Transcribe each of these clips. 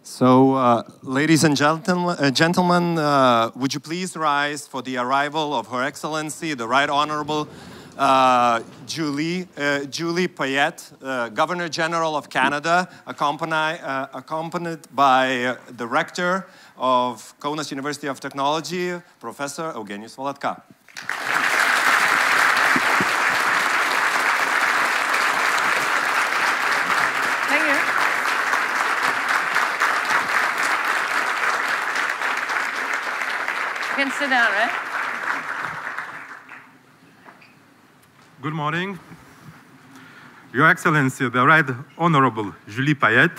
So, ladies and gentlemen, would you please rise for the arrival of Her Excellency, the Right Honorable Julie Payette, Governor General of Canada, accompanied by the Rector of Kaunas University of Technology, Professor Eugenijus Valatka. Thank you. You can sit down, right? Good morning. Your Excellency, the Right Honorable Julie Payette,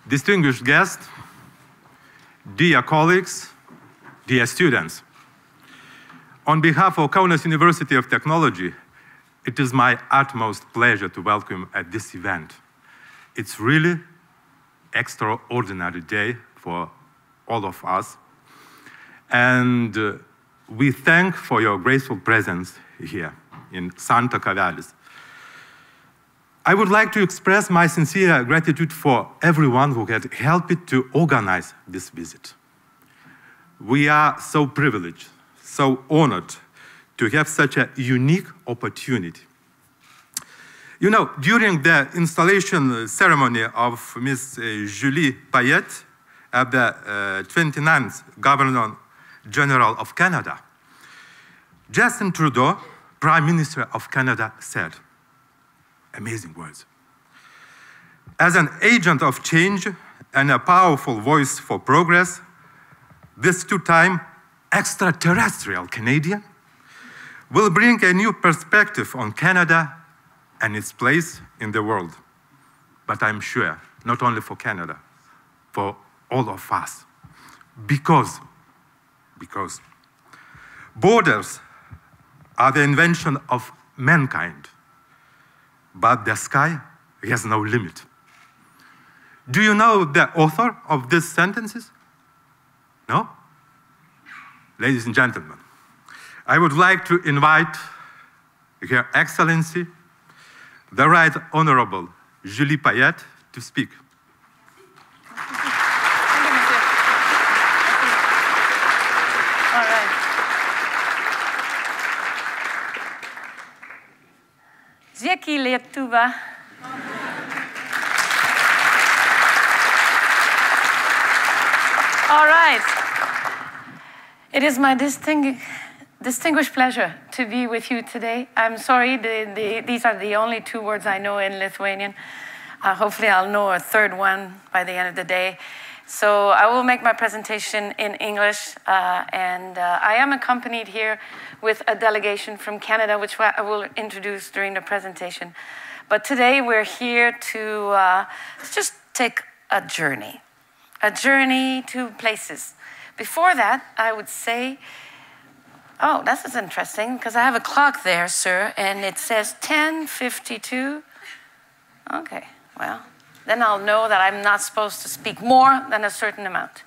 distinguished guests, dear colleagues, dear students. On behalf of Kaunas University of Technology, it is my utmost pleasure to welcome you at this event. It's really extraordinary day for all of us. And we thank for your graceful presence here in Santa Cavallis. I would like to express my sincere gratitude for everyone who had helped to organize this visit. We are so privileged, so honored to have such a unique opportunity. You know, during the installation ceremony of Ms. Julie Payette at the 29th Governor General of Canada, Justin Trudeau, Prime Minister of Canada, said, amazing words. As an agent of change and a powerful voice for progress, this two-time extraterrestrial Canadian will bring a new perspective on Canada and its place in the world. But I'm sure, not only for Canada, for all of us. Because borders are the invention of mankind, but the sky has no limit. Do you know the author of these sentences? No? Ladies and gentlemen, I would like to invite Her Excellency, the Right Honorable Julie Payette, to speak. All right. Dzięki Lietuva. All right. It is my distinguished pleasure to be with you today. I'm sorry, these are the only two words I know in Lithuanian. Hopefully I'll know a third one by the end of the day. So I will make my presentation in English, and I am accompanied here with a delegation from Canada, which I will introduce during the presentation. But today we're here to just take a journey to places. Before that, I would say, oh, this is interesting, because I have a clock there, sir, and it says 10:52. Okay, well, then I'll know that I'm not supposed to speak more than a certain amount.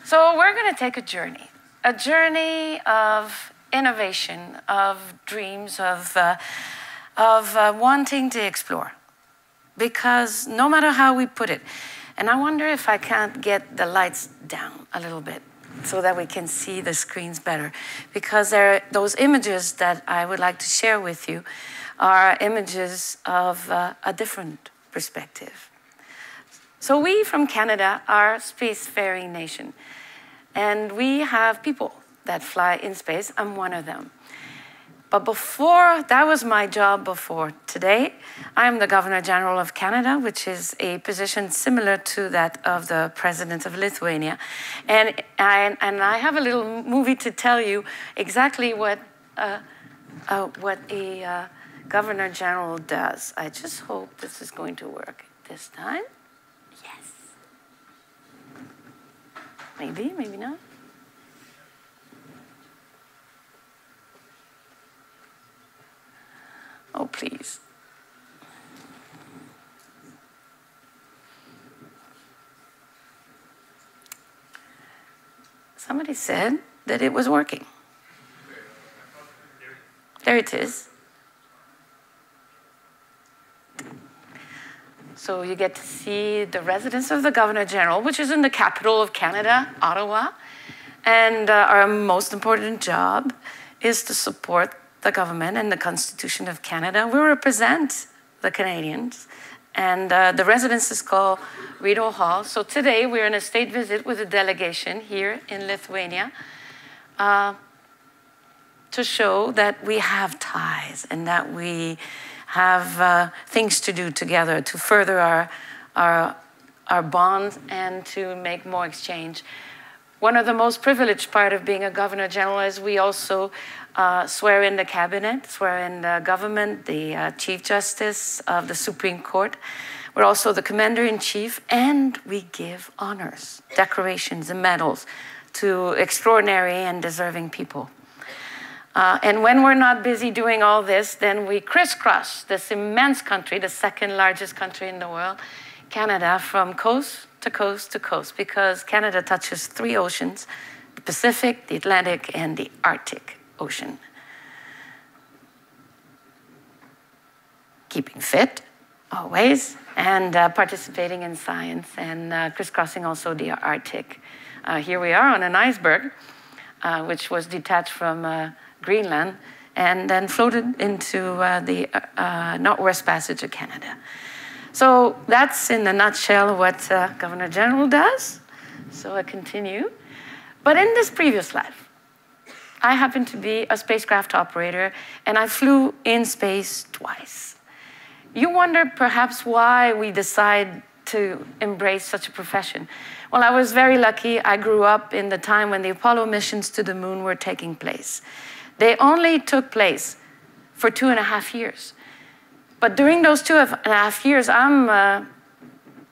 So we're going to take a journey of innovation, of dreams, of wanting to explore. Because no matter how we put it, and I wonder if I can't get the lights down a little bit so that we can see the screens better. Because those images that I would like to share with you are images of a different perspective. So we from Canada are a spacefaring nation. And we have people that fly in space. I'm one of them. But that was my job before. Today, I am the Governor General of Canada, which is a position similar to that of the President of Lithuania. And I have a little movie to tell you exactly what a Governor General does. I just hope this is going to work this time. Yes. Maybe, maybe not. Oh, please. Somebody said that it was working. There it is. So you get to see the residence of the Governor General, which is in the capital of Canada, Ottawa. And our most important job is to support the government and the Constitution of Canada. We represent the Canadians. And the residence is called Rideau Hall. So today we're on a state visit with a delegation here in Lithuania to show that we have ties and that we have things to do together to further our bonds and to make more exchange. One of the most privileged part of being a Governor General is we also swear in the cabinet, swear in the government, the Chief Justice of the Supreme Court. We're also the Commander-in-Chief, and we give honors, decorations, and medals to extraordinary and deserving people. And when we're not busy doing all this, then we crisscross this immense country, the second largest country in the world, Canada, from coast to coast to coast, because Canada touches 3 oceans, the Pacific, the Atlantic, and the Arctic Ocean. Keeping fit, always, and participating in science, and crisscrossing also the Arctic. Here we are on an iceberg, which was detached from Greenland, and then floated into the Northwest Passage of Canada. So that's in a nutshell what Governor General does. So I continue. But in this previous life, I happen to be a spacecraft operator, and I flew in space twice. You wonder perhaps why we decide to embrace such a profession. Well, I was very lucky. I grew up in the time when the Apollo missions to the moon were taking place. They only took place for 2.5 years. But during those 2.5 years, I'm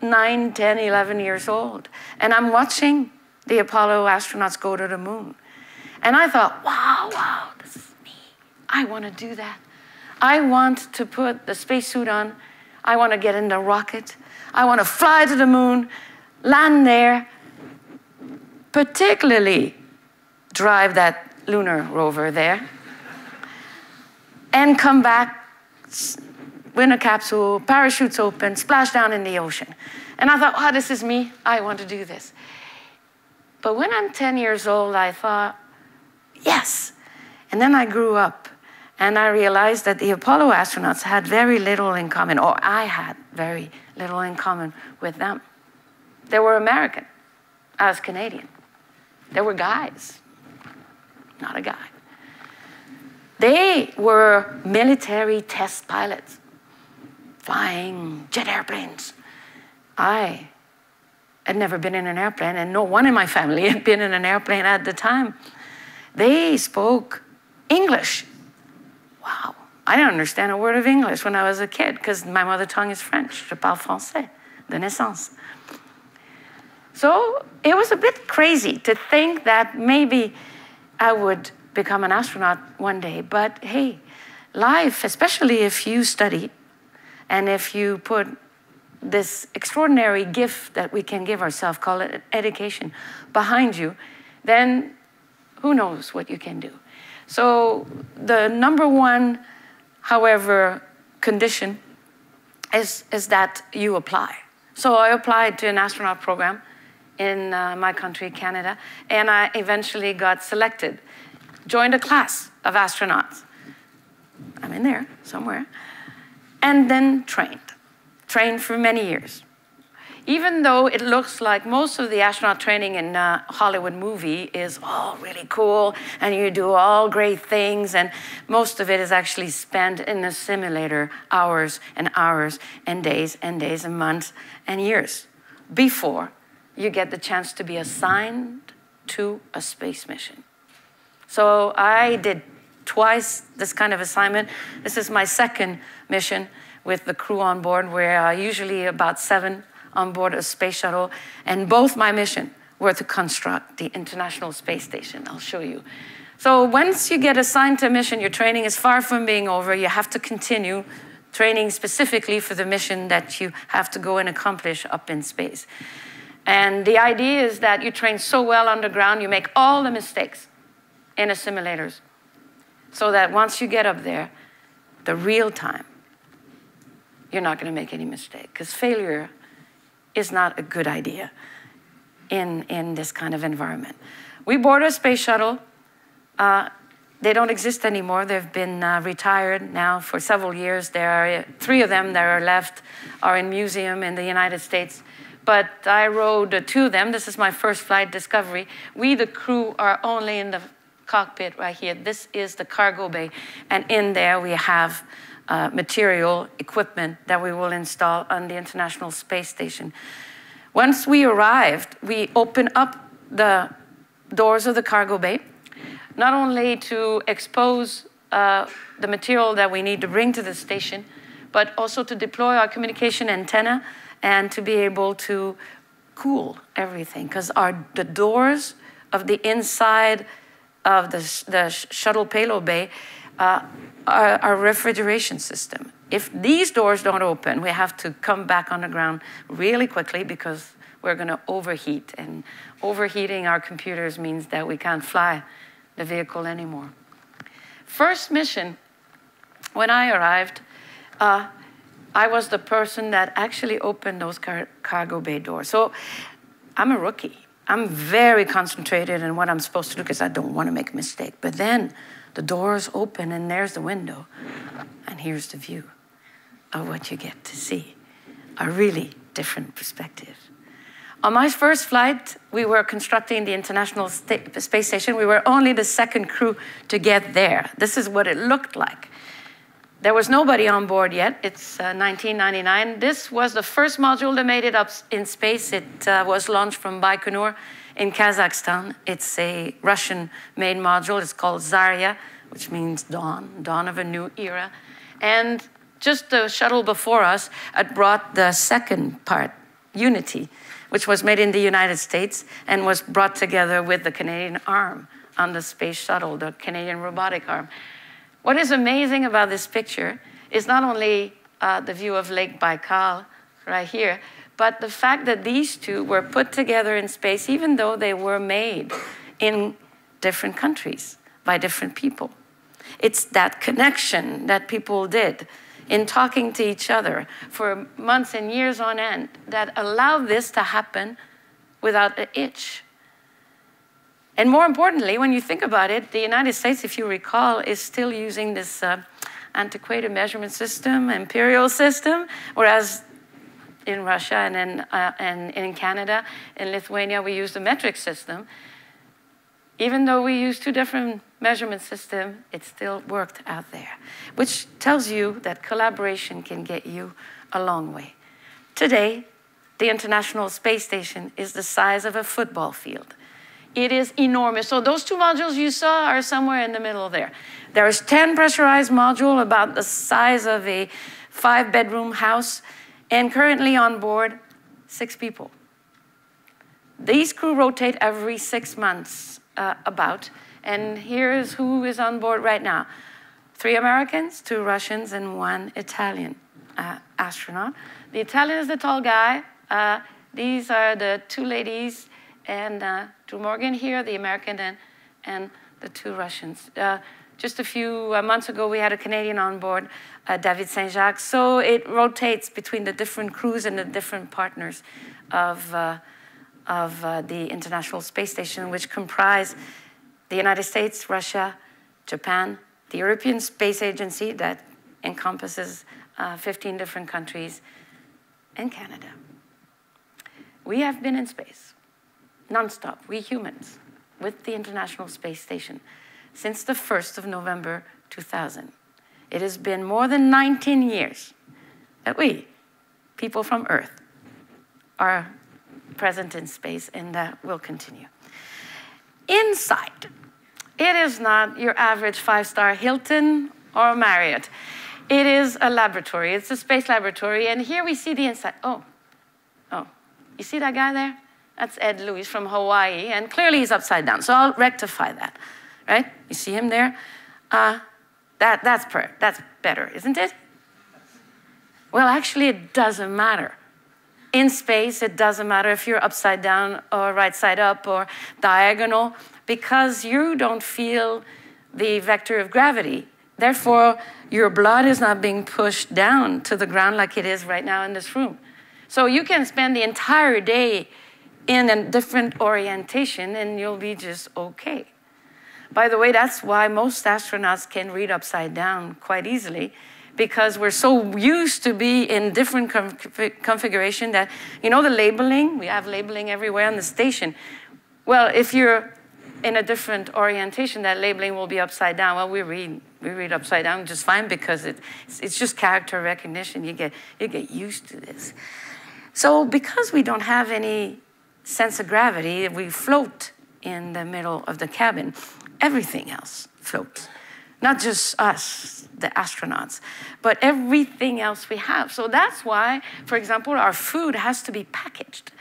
9, 10, 11 years old. And I'm watching the Apollo astronauts go to the moon. And I thought, wow, this is me. I want to do that. I want to put the spacesuit on. I want to get in the rocket. I want to fly to the moon, land there, particularly drive that lunar rover there, and come back, win a capsule, parachutes open, splash down in the ocean. And I thought, this is me. I want to do this. But when I'm 10 years old, I thought, yes. And then I grew up, and I realized that the Apollo astronauts had very little in common, or I had very little in common with them. They were American. I was Canadian. They were guys, not a guy. They were military test pilots, flying jet airplanes. I had never been in an airplane, and no one in my family had been in an airplane at the time. They spoke English. Wow. I didn't understand a word of English when I was a kid because my mother tongue is French. Je parle français de naissance. So it was a bit crazy to think that maybe I would become an astronaut one day. But hey, life, especially if you study and if you put this extraordinary gift that we can give ourselves, call it education, behind you, then who knows what you can do. So the number one, however, condition is that you apply. So I applied to an astronaut program in my country, Canada, and I eventually got selected, joined a class of astronauts. I'm in there somewhere. And then trained for many years. Even though it looks like most of the astronaut training in a Hollywood movie is all really cool, and you do all great things, and most of it is actually spent in a simulator, hours and hours and days and months and years before you get the chance to be assigned to a space mission. So I did twice this kind of assignment. This is my second mission with the crew on board. We're usually about 7 on board a space shuttle, and both my mission were to construct the International Space Station. I'll show you. So once you get assigned to a mission, your training is far from being over. You have to continue training specifically for the mission that you have to go and accomplish up in space. And the idea is that you train so well underground, you make all the mistakes in the simulators, so that once you get up there, the real time, you're not going to make any mistake, because failure is not a good idea in this kind of environment. We board a space shuttle. They don't exist anymore. They've been retired now for several years. There are 3 of them that are left, are in museum in the United States. But I rode 2 of them. This is my first flight, Discovery. We, the crew, are only in the cockpit right here. This is the cargo bay. And in there we have material, equipment that we will install on the International Space Station. Once we arrived, we opened up the doors of the cargo bay, not only to expose the material that we need to bring to the station, but also to deploy our communication antenna and to be able to cool everything, because the doors of the inside of the shuttle payload bay are our refrigeration system. If these doors don't open, we have to come back on the ground really quickly because we're going to overheat. And overheating our computers means that we can't fly the vehicle anymore. First mission, when I arrived, I was the person that actually opened those cargo bay doors. So I'm a rookie. I'm very concentrated in what I'm supposed to do because I don't want to make a mistake. But then the doors open and there's the window. And here's the view of what you get to see. A really different perspective. On my first flight, we were constructing the International Space Station. We were only the 2nd crew to get there. This is what it looked like. There was nobody on board yet. It's 1999. This was the first module that made it up in space. It was launched from Baikonur in Kazakhstan. It's a Russian-made module. It's called Zarya, which means dawn of a new era. And just the shuttle before us had brought the 2nd part, Unity, which was made in the United States and was brought together with the Canadian arm on the space shuttle, the Canadian robotic arm. What is amazing about this picture is not only the view of Lake Baikal right here, but the fact that these 2 were put together in space, even though they were made in different countries by different people. It's that connection that people did in talking to each other for months and years on end that allowed this to happen without an itch. And more importantly, when you think about it, the United States, if you recall, is still using this antiquated measurement system, imperial system, whereas in Russia and in Canada, in Lithuania, we use the metric system. Even though we use 2 different measurement systems, it still worked out there, which tells you that collaboration can get you a long way. Today, the International Space Station is the size of a football field. It is enormous. So those 2 modules you saw are somewhere in the middle there. There is 10 pressurized modules about the size of a 5-bedroom house, and currently on board 6 people. These crew rotate every 6 months about, and here's who is on board right now. 3 Americans, 2 Russians, and 1 Italian astronaut. The Italian is the tall guy. These are the 2 ladies, and Drew Morgan here, the American, and the 2 Russians. Just a few months ago, we had a Canadian on board, David Saint-Jacques. So it rotates between the different crews and the different partners of the International Space Station, which comprise the United States, Russia, Japan, the European Space Agency that encompasses 15 different countries, and Canada. We have been in space, nonstop, we humans, with the International Space Station since the 1st of November 2000. It has been more than 19 years that we, people from Earth, are present in space, and that will continue. Inside, it is not your average 5-star Hilton or Marriott. It is a laboratory. It's a space laboratory, and here we see the inside. Oh, you see that guy there? That's Ed Lewis from Hawaii, and clearly he's upside down, so I'll rectify that, right? You see him there? That's better, isn't it? Well, actually, it doesn't matter. In space, it doesn't matter if you're upside down or right side up or diagonal, because you don't feel the vector of gravity Therefore, your blood is not being pushed down to the ground like it is right now in this room. So you can spend the entire day in a different orientation and you'll be just okay. By the way, that's why most astronauts can read upside down quite easily, because we're so used to be in different configuration that, you know, the labeling, we have labeling everywhere on the station. Well, if you're in a different orientation, that labeling will be upside down. Well, we read upside down just fine because it's just character recognition. You get used to this. So because we don't have any sense of gravity, we float in the middle of the cabin. Everything else floats. Not just us, the astronauts, but everything else we have. So that's why, for example, our food has to be packaged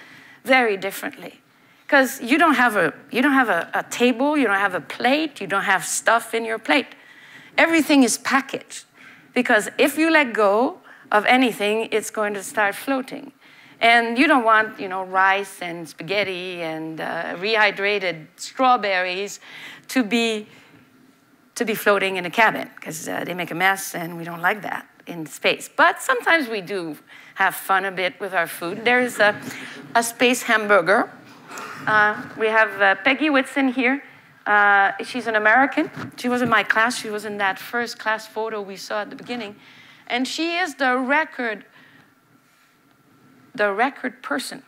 very differently. Because you don't have a table, you don't have a plate, you don't have stuff in your plate. Everything is packaged. Because if you let go of anything, it's going to start floating. And you don't want, you know, rice and spaghetti and rehydrated strawberries to be floating in a cabin, because they make a mess and we don't like that in space. But sometimes we do have fun a bit with our food. There's a space hamburger. We have Peggy Whitson here. She's an American. She was in my class. She was in that first class photo we saw at the beginning. And she is the record person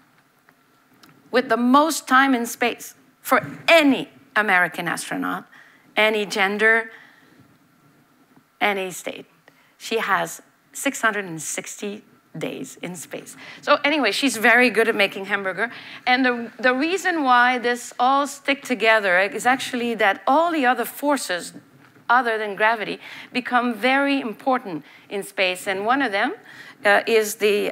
with the most time in space for any American astronaut, any gender, any state. She has 660 days in space. So anyway, she's very good at making hamburger. And the reason why this all stick together is actually that all the other forces other than gravity become very important in space. And one of them is the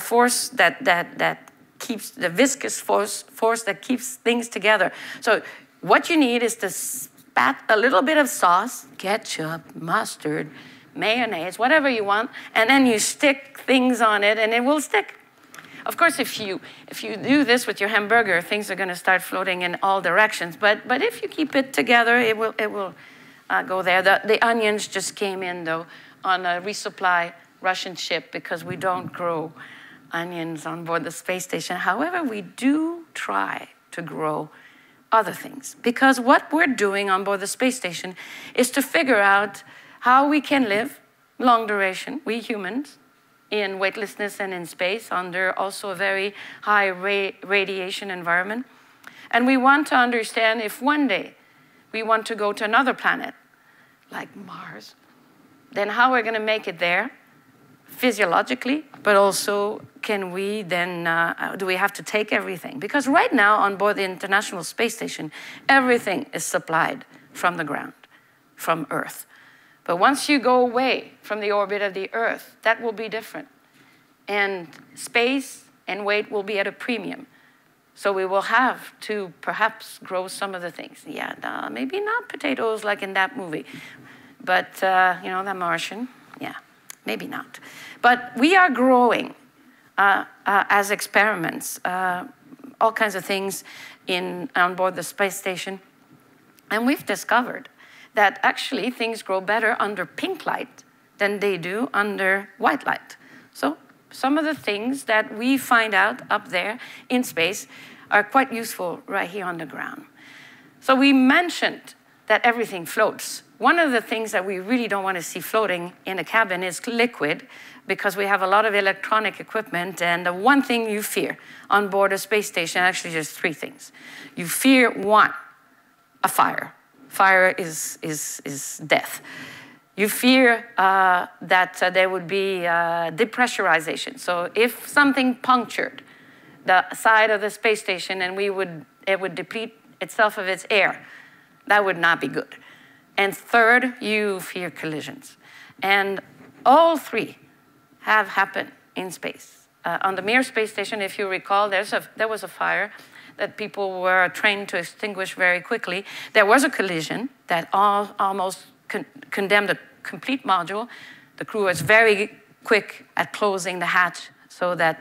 force that keeps, the viscous force that keeps things together. So what you need is to spat a little bit of sauce, ketchup, mustard, mayonnaise, whatever you want, and then you stick things on it and it will stick. Of course, if you do this with your hamburger, things are going to start floating in all directions. But if you keep it together, it will go there. The onions just came in, though, on a resupply Russian ship because we don't grow onions on board the space station. However, we do try to grow other things, because what we're doing on board the space station is to figure out how we can live long duration, we humans, in weightlessness and in space under also a very high radiation environment. And we want to understand if one day we want to go to another planet, like Mars, then how we're going to make it there, physiologically, but also can we then, do we have to take everything? Because right now on board the International Space Station, everything is supplied from the ground, from Earth. But once you go away from the orbit of the Earth, that will be different. And space and weight will be at a premium. So we will have to perhaps grow some of the things. Yeah, maybe not potatoes like in that movie, but you know, The Martian, yeah, maybe not. But we are growing as experiments, all kinds of things on board the space station. And we've discovered that actually things grow better under pink light than they do under white light. So some of the things that we find out up there in space are quite useful right here on the ground. So we mentioned that everything floats. One of the things that we really don't want to see floating in a cabin is liquid, because we have a lot of electronic equipment, and the one thing you fear on board a space station, actually there's three things. You fear, one, a fire. Fire is death. You fear that there would be depressurization. So if something punctured the side of the space station and it would deplete itself of its air, that would not be good. And third, you fear collisions. And all three have happened in space. On the Mir space station, if you recall, there was a fire that people were trained to extinguish very quickly. There was a collision that almost condemned a complete module. The crew was very quick at closing the hatch so that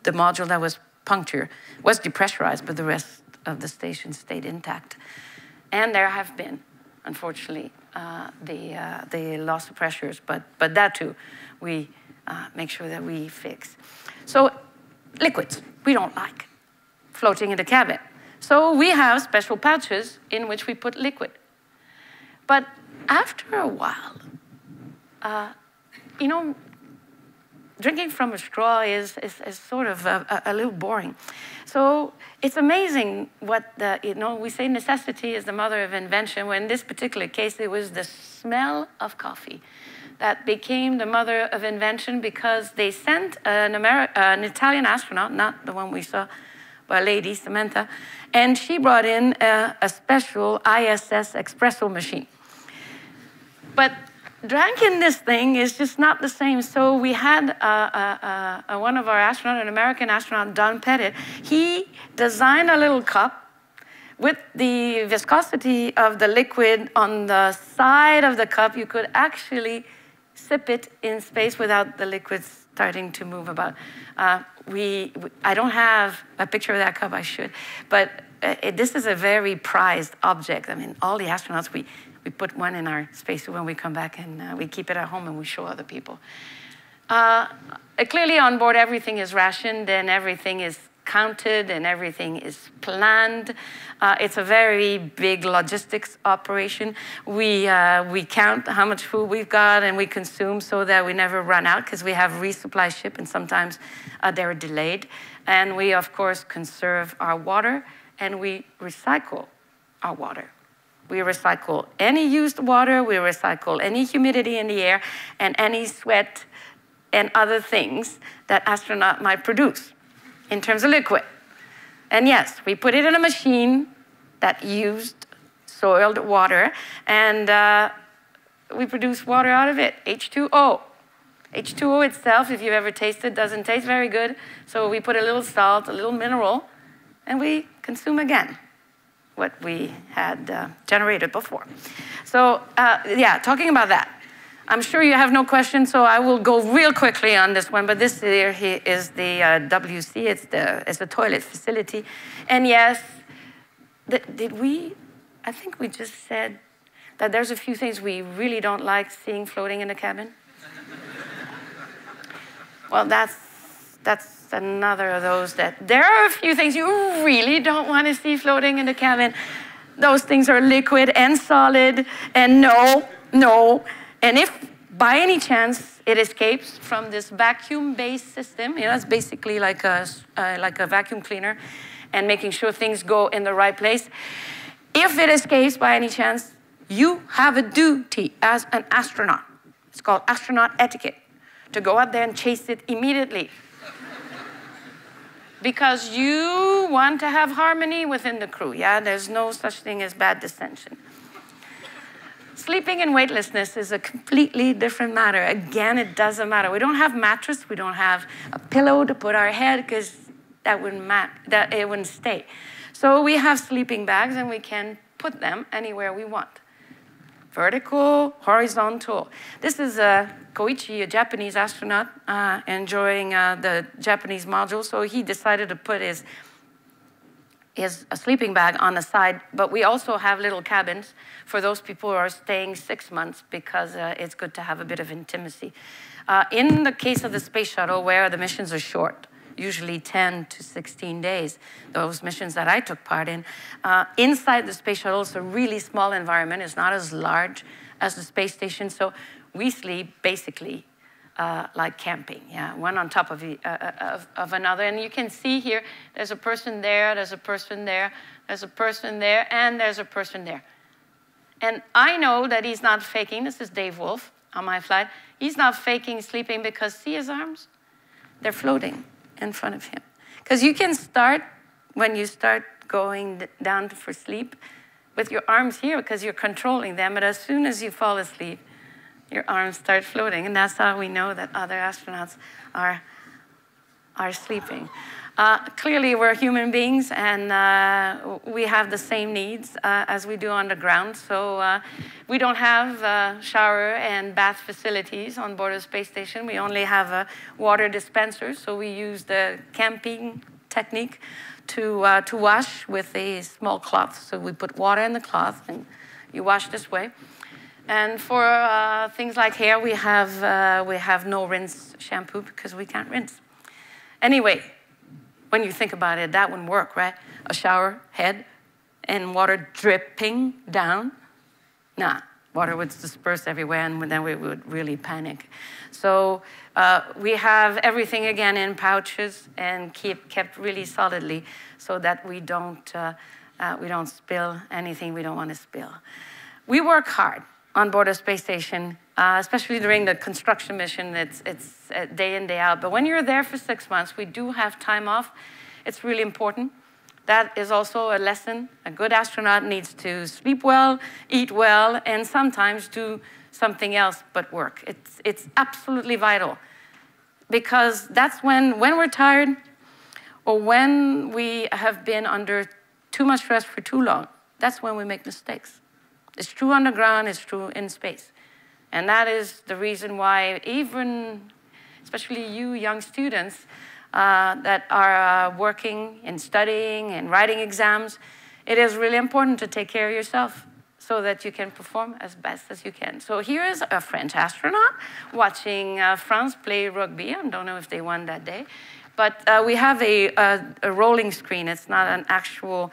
the module that was punctured was depressurized, but the rest of the station stayed intact. And there have been unfortunately, they lost the pressures, but that too, we make sure that we fix. So liquids, we don't like floating in the cabin. So we have special pouches in which we put liquid. But after a while, you know, drinking from a straw is sort of a little boring. So it's amazing what we say necessity is the mother of invention. Well, in this particular case, it was the smell of coffee that became the mother of invention, because they sent an Italian astronaut, not the one we saw, but a lady, Samantha, and she brought in a special ISS espresso machine. But drinking this thing is just not the same. So we had one of our astronauts, an American astronaut, Don Payette. He designed a little cup with the viscosity of the liquid on the side of the cup. You could actually sip it in space without the liquid starting to move about. I don't have a picture of that cup, I should, but this is a very prized object. I mean, all the astronauts, we put one in our spacesuit when we come back, and we keep it at home and we show other people. Clearly on board, everything is rationed and everything is counted and everything is planned. It's a very big logistics operation. We count how much food we've got and we consume so that we never run out, because we have resupply ship and sometimes they're delayed. And we, of course, conserve our water and we recycle our water. We recycle any used water, we recycle any humidity in the air, and any sweat and other things that astronaut might produce in terms of liquid. And yes, we put it in a machine that used soiled water, and we produce water out of it, H2O. H2O itself, if you've ever tasted, doesn't taste very good, so we put a little salt, a little mineral, and we consume again what we had generated before. So yeah, talking about that. I'm sure you have no questions, so I will go real quickly on this one, but this here is the WC, it's a toilet facility. And yes, I think we just said that there's a few things we really don't like seeing floating in the cabin. Well, that's another of those that there are a few things you really don't want to see floating in the cabin. Those things are liquid and solid, and no. And if by any chance it escapes from this vacuum-based system, you know, it's basically like a vacuum cleaner and making sure things go in the right place. If it escapes by any chance, you have a duty as an astronaut. It's called Astronaut Etiquette, to go out there and chase it immediately. Because you want to have harmony within the crew, yeah? There's no such thing as bad dissension. Sleeping in weightlessness is a completely different matter. Again, it doesn't matter. We don't have mattress, we don't have a pillow to put our head, because it wouldn't stay. So we have sleeping bags, and we can put them anywhere we want. Vertical, horizontal. This is Koichi, a Japanese astronaut, enjoying the Japanese module. So he decided to put his sleeping bag on the side. But we also have little cabins for those people who are staying 6 months, because it's good to have a bit of intimacy. In the case of the space shuttle, where the missions are short, usually 10 to 16 days, those missions that I took part in. Inside the space shuttle, it's a really small environment. It's not as large as the space station, so we sleep basically like camping, yeah, one on top of another. And you can see here, there's a person there, there's a person there, there's a person there, and there's a person there. And I know that he's not faking. This is Dave Wolf on my flight. He's not faking sleeping, because see his arms? They're floating in front of him. Because you can start, when you start going down for sleep, with your arms here, because you're controlling them, but as soon as you fall asleep, your arms start floating, and that's how we know that other astronauts are sleeping. Clearly, we're human beings, and we have the same needs as we do on the ground. So we don't have shower and bath facilities on board a space station. We only have a water dispenser, so we use the camping technique to wash with a small cloth. So we put water in the cloth, and You wash this way. And for things like hair, we have no rinse shampoo because we can't rinse. Anyway, when you think about it, that wouldn't work, right? A shower head and water dripping down. Nah, water would disperse everywhere, and then we would really panic. So we have everything again in pouches and kept really solidly so that we don't spill anything we don't want to spill. We work hard on board a space station, especially during the construction mission. It's day in, day out. But when you're there for 6 months, we do have time off. It's really important. That is also a lesson. A good astronaut needs to sleep well, eat well, and sometimes do something else but work. It's absolutely vital. Because that's when we're tired or when we have been under too much stress for too long, that's when we make mistakes. It's true underground, it's true in space. And that is the reason why even, especially you young students, that are working and studying and writing exams, it is really important to take care of yourself so that you can perform as best as you can. So here is a French astronaut watching France play rugby. I don't know if they won that day. But we have a rolling screen. It's not an actual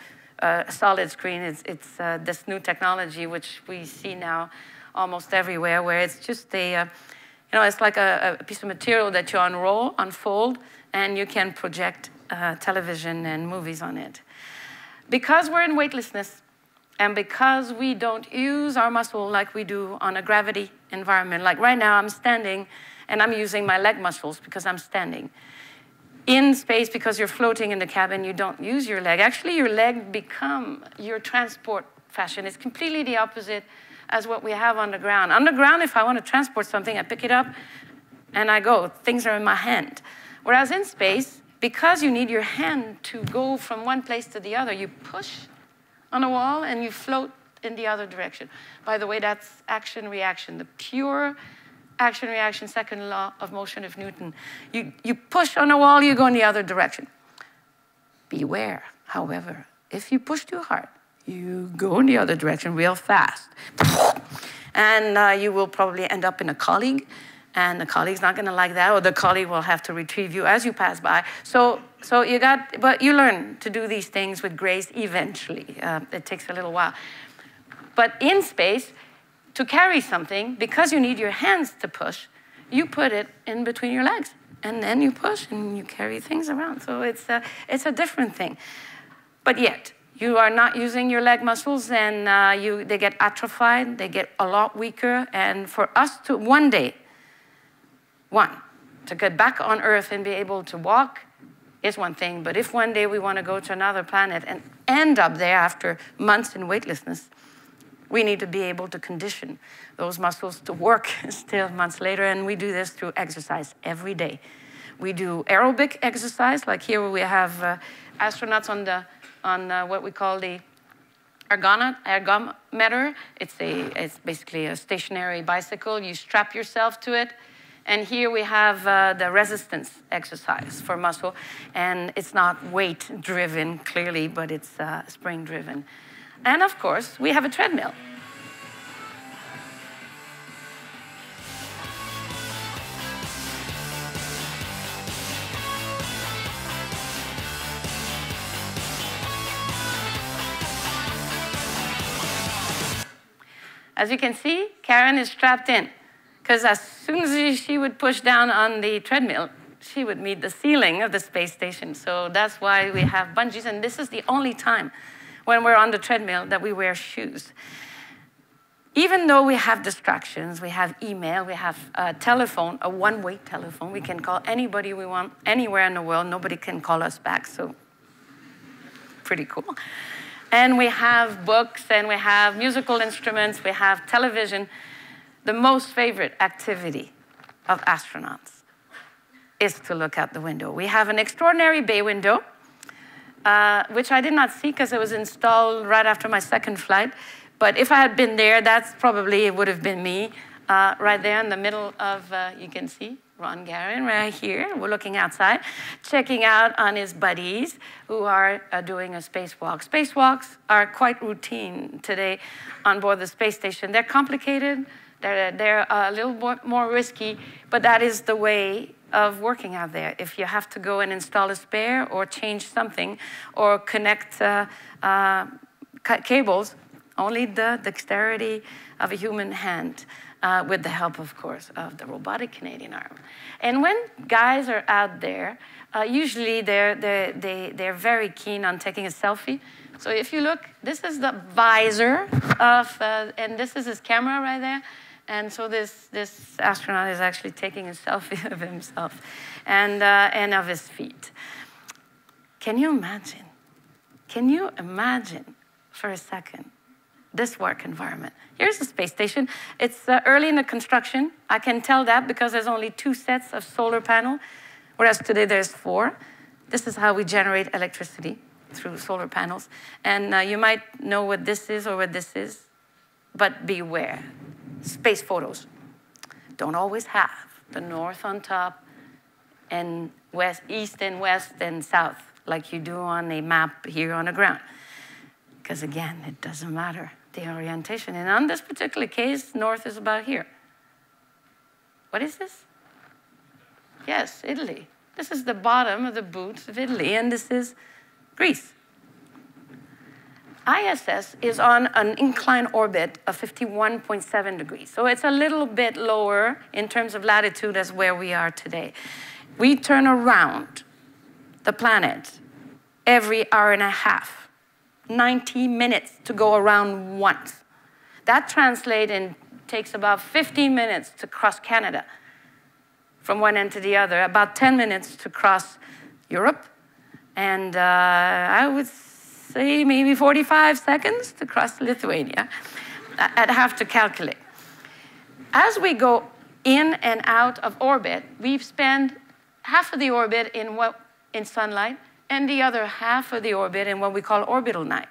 solid screen. It's this new technology which we see now almost everywhere, where it's just it's like a piece of material that you unfold, and you can project television and movies on it. Because we're in weightlessness, and because we don't use our muscle like we do on a gravity environment, like right now I'm standing, and I'm using my leg muscles because I'm standing. In space, because you're floating in the cabin, you don't use your leg. Actually, your leg become your transport fashion. It's completely the opposite as what we have on the ground. On the ground, if I want to transport something, I pick it up and I go. Things are in my hand. Whereas in space, because you need your hand to go from one place to the other, you push on a wall and you float in the other direction. By the way, that's action-reaction, the pure action-reaction second law of motion of Newton. You push on a wall, you go in the other direction. Beware, however, if you push too hard, you go in the other direction real fast. And you will probably end up in a colleague, and the colleague's not gonna like that, or the colleague will have to retrieve you as you pass by. But you learn to do these things with grace eventually. It takes a little while. But in space, to carry something, because you need your hands to push, you put it in between your legs, and then you push and you carry things around. So it's a different thing. But yet, you are not using your leg muscles, and they get atrophied, they get a lot weaker. And for us to one day, to get back on Earth and be able to walk is one thing. But if one day we want to go to another planet and end up there after months in weightlessness, we need to be able to condition those muscles to work still months later, and we do this through exercise every day. We do aerobic exercise, like here we have astronauts on what we call the ergometer. It's basically a stationary bicycle. You strap yourself to it, and here we have the resistance exercise for muscle, and it's not weight-driven, clearly, but it's spring-driven. And of course, we have a treadmill. As you can see, Karen is strapped in, because as soon as she would push down on the treadmill, she would meet the ceiling of the space station. So that's why we have bungees, and this is the only time when we're on the treadmill that we wear shoes. Even though we have distractions, we have email, we have a telephone, a one-way telephone. We can call anybody we want, anywhere in the world. Nobody can call us back, so pretty cool. And we have books, and we have musical instruments, we have television. The most favorite activity of astronauts is to look out the window. We have an extraordinary bay window, which I did not see because it was installed right after my second flight. But if I had been there, it would have been me right there in the middle of, you can see, Ron Garin right here. We're looking outside, checking out on his buddies who are doing a spacewalk. Spacewalks are quite routine today on board the space station. They're complicated, they're a little more risky, but that is the way of working out there. If you have to go and install a spare or change something or connect cables, only the dexterity of a human hand, with the help, of course, of the robotic Canadian arm. And when guys are out there, usually they're very keen on taking a selfie. So if you look, this is the visor of, and this is his camera right there. And so this astronaut is actually taking a selfie of himself and of his feet. Can you imagine? Can you imagine for a second this work environment? Here's the space station. It's early in the construction. I can tell that because there's only 2 sets of solar panel, whereas today there's 4. This is how we generate electricity, through solar panels. And you might know what this is or what this is, but beware. Space photos don't always have the north on top and west, east and west and south like you do on a map here on the ground. Because again, it doesn't matter the orientation. And on this particular case, north is about here. What is this? Yes, Italy. This is the bottom of the boot of Italy, and this is Greece. ISS is on an inclined orbit of 51.7 degrees. So it's a little bit lower in terms of latitude as where we are today. We turn around the planet every hour and a half, 90 minutes to go around once. That translates and takes about 15 minutes to cross Canada from one end to the other, about 10 minutes to cross Europe, and I would say maybe 45 seconds to cross Lithuania. I'd have to calculate. As we go in and out of orbit, we've spent half of the orbit in sunlight and the other half of the orbit in what we call orbital night.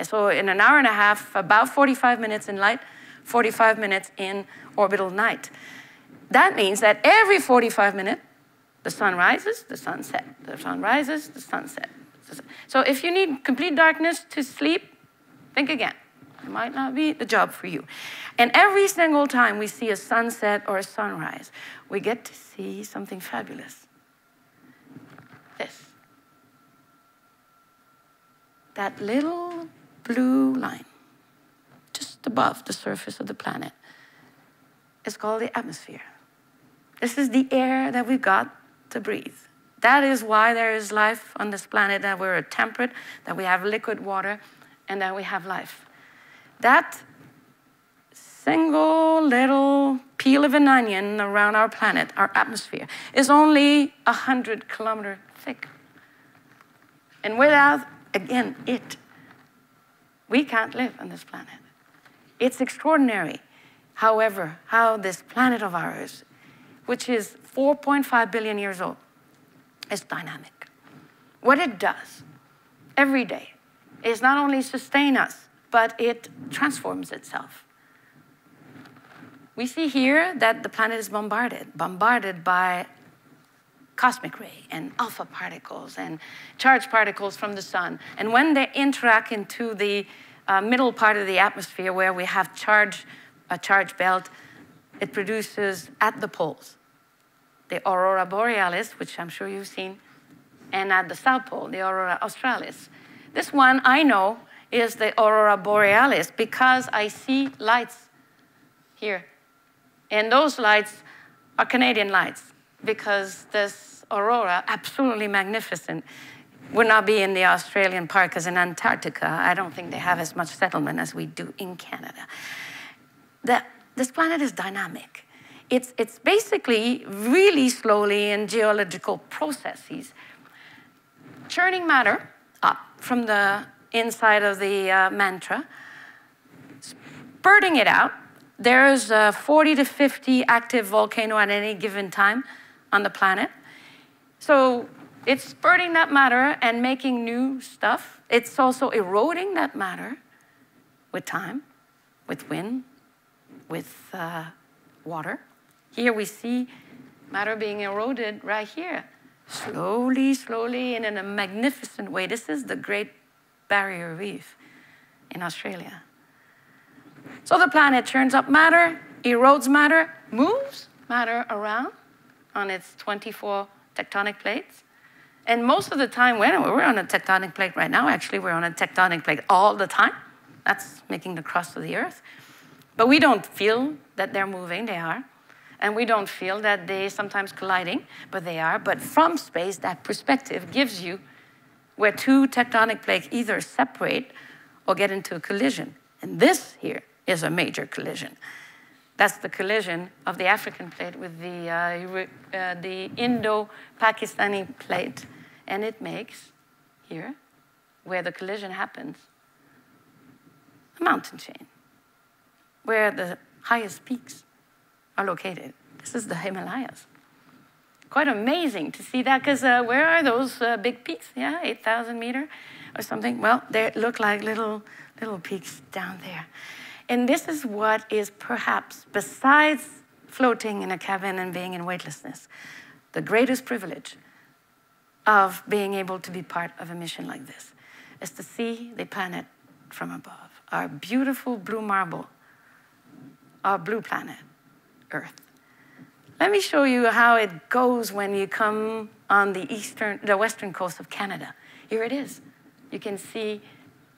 So in an hour and a half, about 45 minutes in light, 45 minutes in orbital night. That means that every 45 minutes, the sun rises, the sun sets. The sun rises, the sun sets. So if you need complete darkness to sleep, think again. It might not be the job for you. And every single time we see a sunset or a sunrise, we get to see something fabulous. This. That little blue line, just above the surface of the planet, is called the atmosphere. This is the air that we've got to breathe. That is why there is life on this planet, that we're temperate, that we have liquid water, and that we have life. That single little peel of an onion around our planet, our atmosphere, is only 100 kilometers thick. And without, again, it, we can't live on this planet. It's extraordinary, however, how this planet of ours, which is 4.5 billion years old, is dynamic. What it does every day is not only sustain us, but it transforms itself. We see here that the planet is bombarded by cosmic ray and alpha particles and charged particles from the sun. And when they interact into the middle part of the atmosphere where we have a charge belt, it produces at the poles the aurora borealis, which I'm sure you've seen, and at the South Pole, the aurora australis. This one I know is the aurora borealis because I see lights here. And those lights are Canadian lights because this aurora, absolutely magnificent, would not be in the Australian park, because in Antarctica, I don't think they have as much settlement as we do in Canada. This planet is dynamic. It's basically really slowly in geological processes, churning matter up from the inside of the mantra, spurting it out. There's 40 to 50 active volcanoes at any given time on the planet. So it's spurting that matter and making new stuff. It's also eroding that matter with time, with wind, with water. Here we see Matter being eroded right here. Slowly, slowly, and in a magnificent way. This is the Great Barrier Reef in Australia. So the planet churns up matter, erodes matter, moves matter around on its 24 tectonic plates. And most of the time, when we're on a tectonic plate right now, actually we're on a tectonic plate all the time. That's making the crust of the Earth. But we don't feel that they're moving, they are. And we don't feel that they sometimes colliding, but they are. But from space, that perspective gives you where two tectonic plates either separate or get into a collision. And this here is a major collision. That's the collision of the African plate with the Indo-Pakistani plate. And it makes, here, where the collision happens, a mountain chain, where the highest peaks are located. This is the Himalayas. Quite amazing to see that, because where are those big peaks? Yeah, 8,000 meter or something. Well, they look like little peaks down there. And this is what is perhaps, besides floating in a cabin and being in weightlessness, the greatest privilege of being able to be part of a mission like this, is to see the planet from above. Our beautiful blue marble, our blue planet, Earth. Let me show you how it goes when you come on the western coast of Canada. Here it is. You can see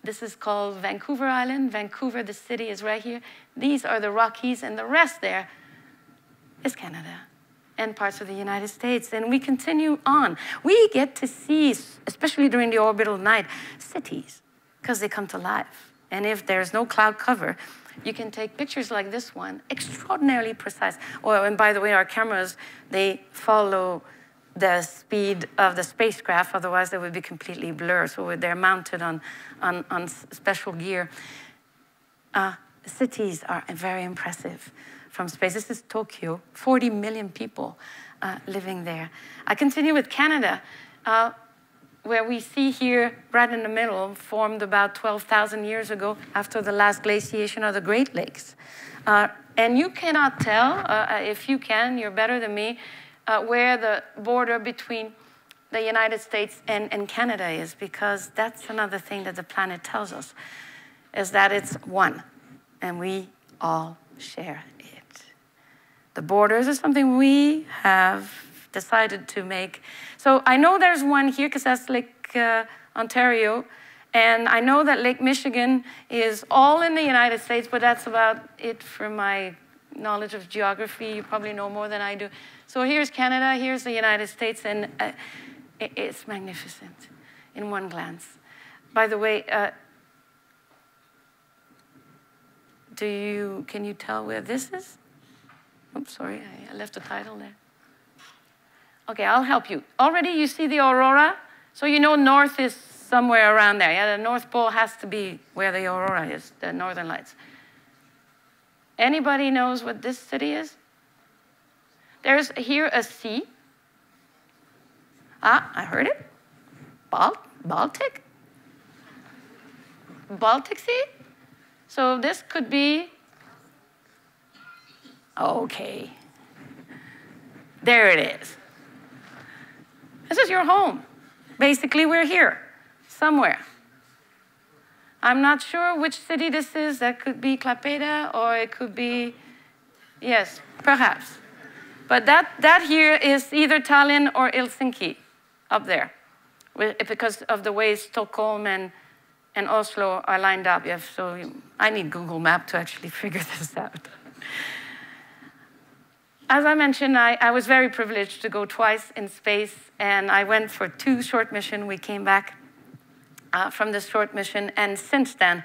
this is called Vancouver Island. Vancouver, the city, is right here. These are the Rockies, and the rest there is Canada and parts of the United States. And we continue on. We get to see, especially during the orbital night, cities, because they come to life. And if there's no cloud cover, you can take pictures like this one, extraordinarily precise. Oh, and by the way, our cameras, they follow the speed of the spacecraft, otherwise they would be completely blurred. So they're mounted on special gear. Cities are very impressive from space. This is Tokyo, 40 million people living there. I continue with Canada, where we see here, right in the middle, formed about 12,000 years ago after the last glaciation of the Great Lakes. And you cannot tell, if you can, you're better than me, where the border between the United States and Canada is, because that's another thing that the planet tells us, is that it's one, and we all share it. The borders is something we have decided to make. So I know there's one here, because that's Lake Ontario, and I know that Lake Michigan is all in the United States, but that's about it for my knowledge of geography. You probably know more than I do. So here's Canada, here's the United States, and it's magnificent in one glance. By the way, can you tell where this is? Oops, sorry, I left the title there. Okay, I'll help you. Already you see the aurora? So you know north is somewhere around there. Yeah, the North Pole has to be where the aurora is, the northern lights. Anybody knows what this city is? There's here a sea. I heard it. Baltic? Baltic Sea? So this could be, okay. There it is. This is your home. Basically, we're here, somewhere. I'm not sure which city this is. That could be Klaipeda, or it could be, yes, perhaps. But that here is either Tallinn or Helsinki, up there, because of the way Stockholm and Oslo are lined up. Yeah, so I need Google Map to actually figure this out. As I mentioned, I was very privileged to go twice in space, and I went for 2 short missions. We came back from this short mission, and since then,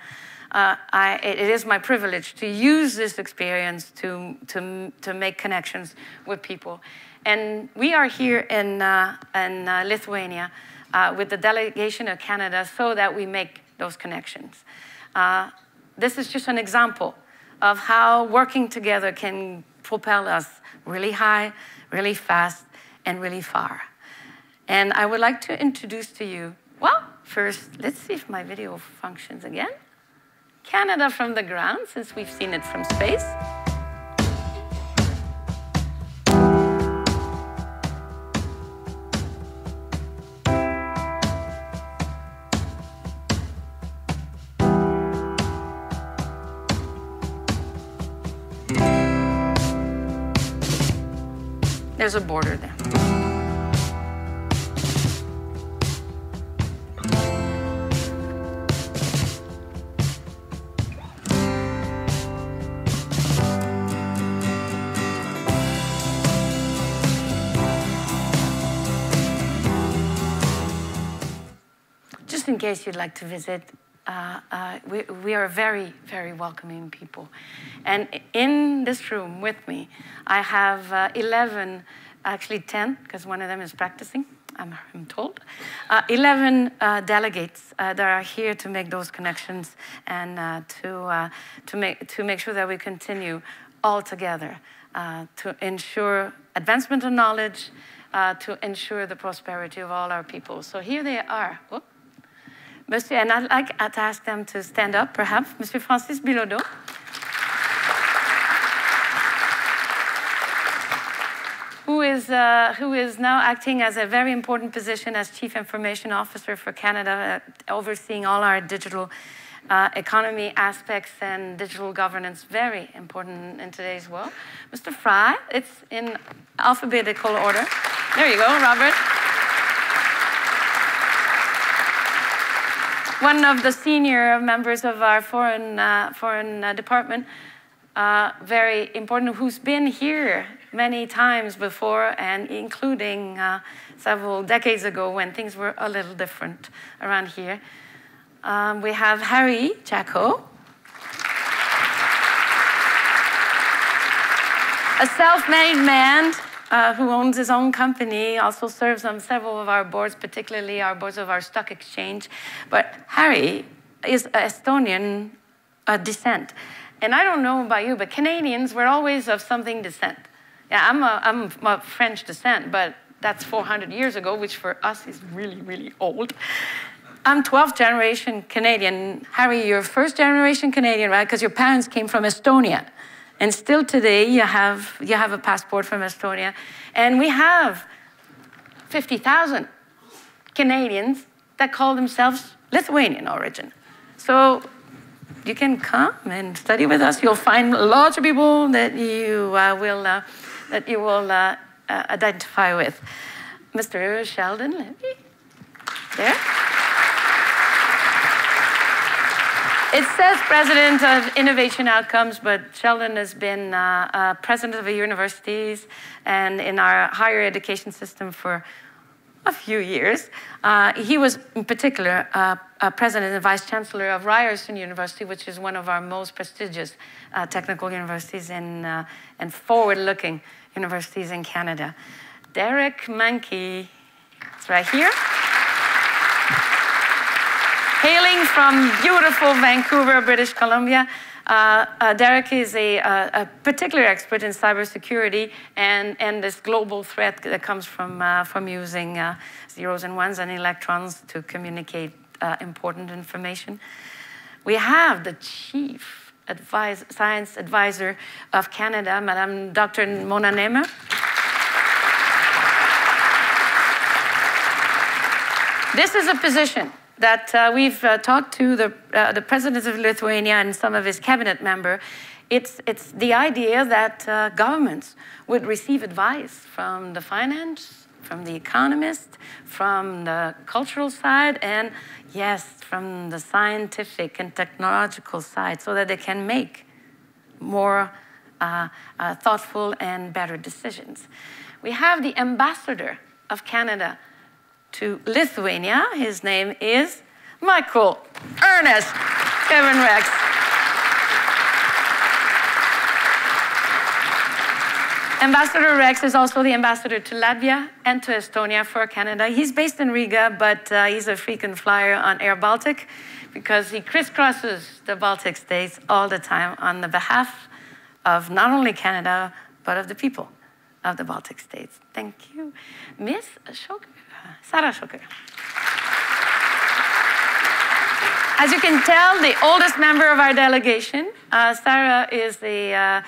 it is my privilege to use this experience to make connections with people. And we are here in Lithuania with the delegation of Canada so that we make those connections. This is just an example of how working together can propel us really high, really fast, and really far. And I would like to introduce to you, well, first, let's see if my video functions again. Canada from the ground, since we've seen it from space. There's a border there. Just in case you'd like to visit, we are very, very welcoming people. And in this room with me, I have 11, actually 10, because one of them is practicing, I'm told, 11 delegates that are here to make those connections and to make sure that we continue all together to ensure advancement of knowledge, to ensure the prosperity of all our people. So here they are. Whoop. Monsieur, and I'd like to ask them to stand up, perhaps. Monsieur Francis Bilodeau. Who is now acting as a very important position as Chief Information Officer for Canada, overseeing all our digital economy aspects and digital governance, very important in today's world. Mr. Fry, it's in alphabetical order. There you go, Robert. One of the senior members of our foreign department, very important, who's been here many times before, and including several decades ago when things were a little different around here. We have Harry Jacko, a self-made man who owns his own company, also serves on several of our boards, particularly our boards of our stock exchange. But Harry is Estonian descent. And I don't know about you, but Canadians were always of something descent. Yeah, I'm of French descent, but that's 400 years ago, which for us is really, really old. I'm 12th generation Canadian. Harry, you're first generation Canadian, right? Because your parents came from Estonia. And still today, you have a passport from Estonia. And we have 50,000 Canadians that call themselves Lithuanian origin. So you can come and study with us. You'll find lots of people that you will identify with. Mr. Sheldon Levy, there. It says President of Innovation Outcomes, but Sheldon has been President of the universities and in our higher education system for a few years. He was, in particular, President and Vice Chancellor of Ryerson University, which is one of our most prestigious technical universities and forward-looking universities in Canada. Derek Mankey, it's right here. Hailing from beautiful Vancouver, British Columbia, Derek is a particular expert in cybersecurity and this global threat that comes from using zeros and ones and electrons to communicate important information. We have the Chief Science Advisor of Canada, Madame Dr. Mona Nemer. This is a position that we've talked to the President of Lithuania and some of his cabinet members. It's the idea that governments would receive advice from the finance, from the economist, from the cultural side, and yes, from the scientific and technological side, so that they can make more thoughtful and better decisions. We have the ambassador of Canada to Lithuania. His name is Michael Ernest Kevin Rex. Ambassador Rex is also the ambassador to Latvia and to Estonia for Canada. He's based in Riga, but he's a frequent flyer on Air Baltic because he crisscrosses the Baltic states all the time on the behalf of not only Canada, but of the people of the Baltic states. Thank you. Miss Shoker. Sarah Shoker. As you can tell, the oldest member of our delegation, Sarah is a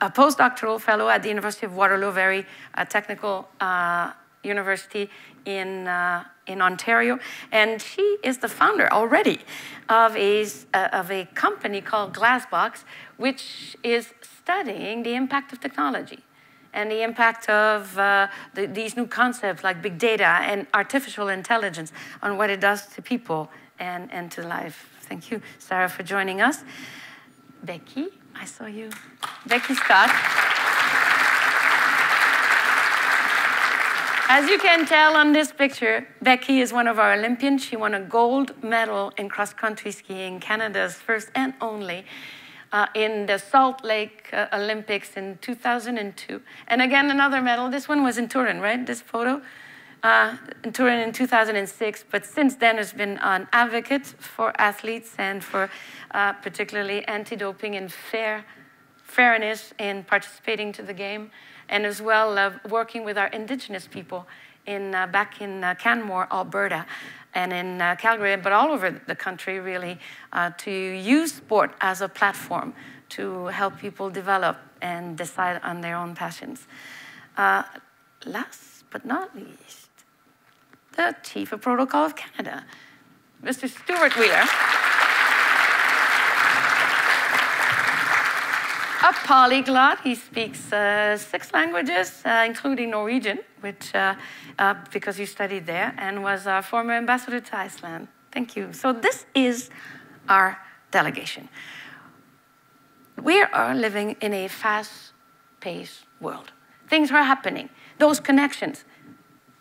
postdoctoral fellow at the University of Waterloo, very technical university in Ontario, and she is the founder already of a company called Glassbox, which is studying the impact of technology and the impact of these new concepts like big data and artificial intelligence on what it does to people and to life. Thank you, Sarah, for joining us. Becky, I saw you. Becky Scott. As you can tell on this picture, Becky is one of our Olympians. She won a gold medal in cross-country skiing, Canada's first and only, in the Salt Lake Olympics in 2002. And again, another medal. This one was in Turin, right? This photo? In Turin in 2006. But since then, has been an advocate for athletes and for particularly anti-doping and fairness in participating to the game, and as well working with our Indigenous people back in Canmore, Alberta, and in Calgary, but all over the country, really, to use sport as a platform to help people develop and decide on their own passions. Last but not least, the Chief of Protocol of Canada, Mr. Stuart Wheeler. A polyglot. He speaks 6 languages, including Norwegian, which because you studied there, and was our former ambassador to Iceland. Thank you. So this is our delegation. We are living in a fast-paced world. Things are happening. Those connections,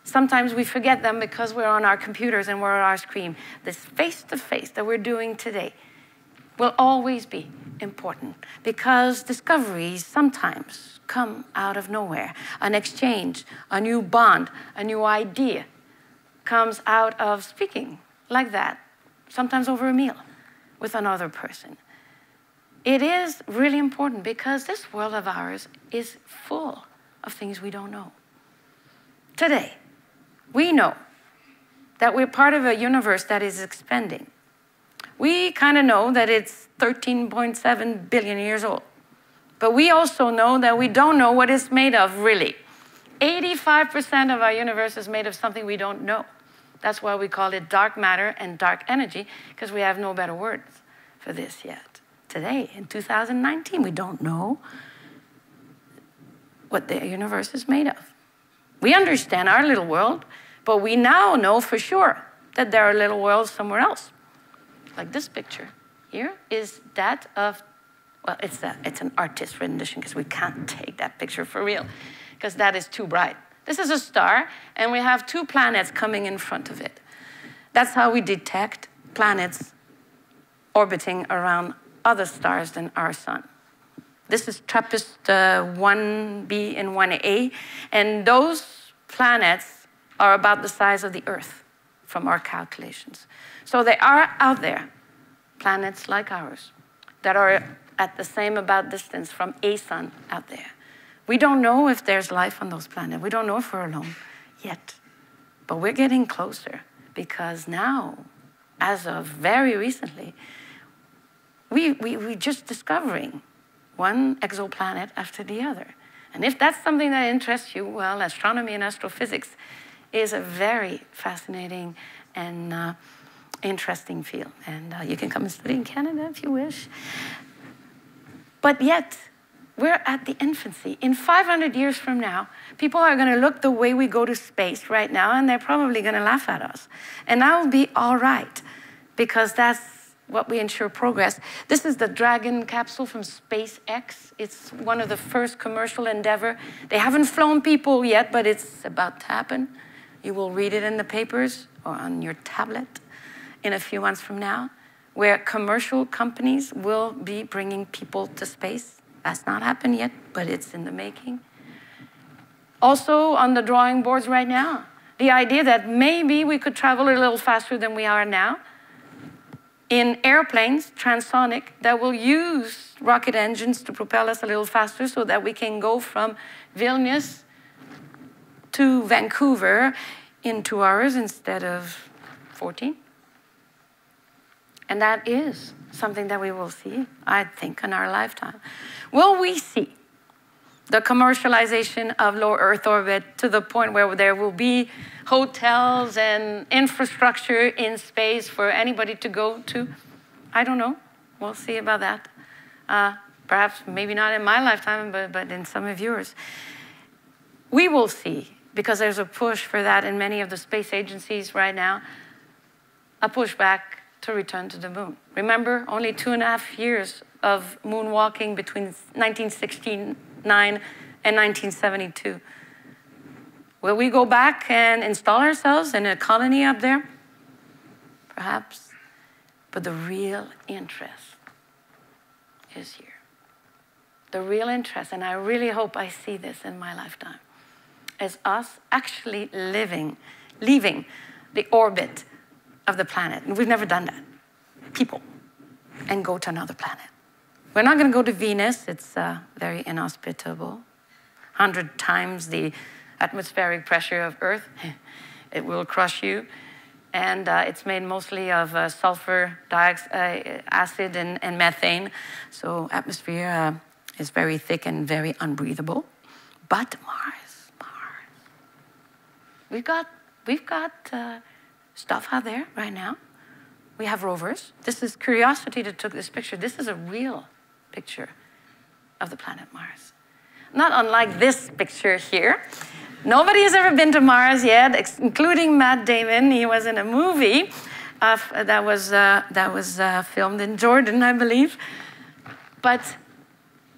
sometimes we forget them because we're on our computers and we're on our screen. This face-to-face that we're doing today will always be important because discoveries sometimes come out of nowhere. An exchange, a new bond, a new idea comes out of speaking like that, sometimes over a meal with another person. It is really important because this world of ours is full of things we don't know. Today, we know that we're part of a universe that is expanding. We kind of know that it's 13.7 billion years old. But we also know that we don't know what it's made of, really. 85% of our universe is made of something we don't know. That's why we call it dark matter and dark energy, because we have no better words for this yet. Today, in 2019, we don't know what the universe is made of. We understand our little world, but we now know for sure that there are little worlds somewhere else. Like this picture here is that of, well, it's an artist's rendition because we can't take that picture for real because that is too bright. This is a star, and we have 2 planets coming in front of it. That's how we detect planets orbiting around other stars than our sun. This is TRAPPIST 1b and 1a, and those planets are about the size of the Earth from our calculations. So they are out there, planets like ours, that are at the same about distance from a sun out there. We don't know if there's life on those planets. We don't know if we're alone yet. But we're getting closer because now, as of very recently, we're just discovering one exoplanet after the other. And if that's something that interests you, well, astronomy and astrophysics is a very fascinating and interesting field. And you can come and study in Canada if you wish. But yet, we're at the infancy. In 500 years from now, people are going to look the way we go to space right now, and they're probably going to laugh at us. And that will be all right, because that's what we ensure progress. This is the Dragon Capsule from SpaceX. It's one of the first commercial endeavor. They haven't flown people yet, but it's about to happen. You will read it in the papers or on your tablet in a few months from now, where commercial companies will be bringing people to space. That's not happened yet, but it's in the making. Also on the drawing boards right now, the idea that maybe we could travel a little faster than we are now in airplanes, transonic, that will use rocket engines to propel us a little faster so that we can go from Vilnius to Vancouver in 2 hours instead of 14. And that is something that we will see, I think, in our lifetime. Will we see the commercialization of low Earth orbit to the point where there will be hotels and infrastructure in space for anybody to go to? I don't know. We'll see about that. Perhaps, maybe not in my lifetime, but in some of yours. we will see, because there's a push for that in many of the space agencies right now, a pushback to return to the moon. Remember, only 2.5 years of moonwalking between 1969 and 1972. Will we go back and install ourselves in a colony up there? Perhaps. But the real interest is here. The real interest, and I really hope I see this in my lifetime, is us actually leaving the orbit of the planet. And we've never done that. People. And go to another planet. We're not going to go to Venus. It's very inhospitable. 100 times the atmospheric pressure of Earth. It will crush you. And it's made mostly of sulfur dioxide, acid and methane. So atmosphere is very thick and very unbreathable. But Mars. We've got stuff out there right now. We have rovers. This is Curiosity that took this picture. This is a real picture of the planet Mars. Not unlike this picture here. Nobody has ever been to Mars yet, including Matt Damon. He was in a movie that was filmed in Jordan, I believe. But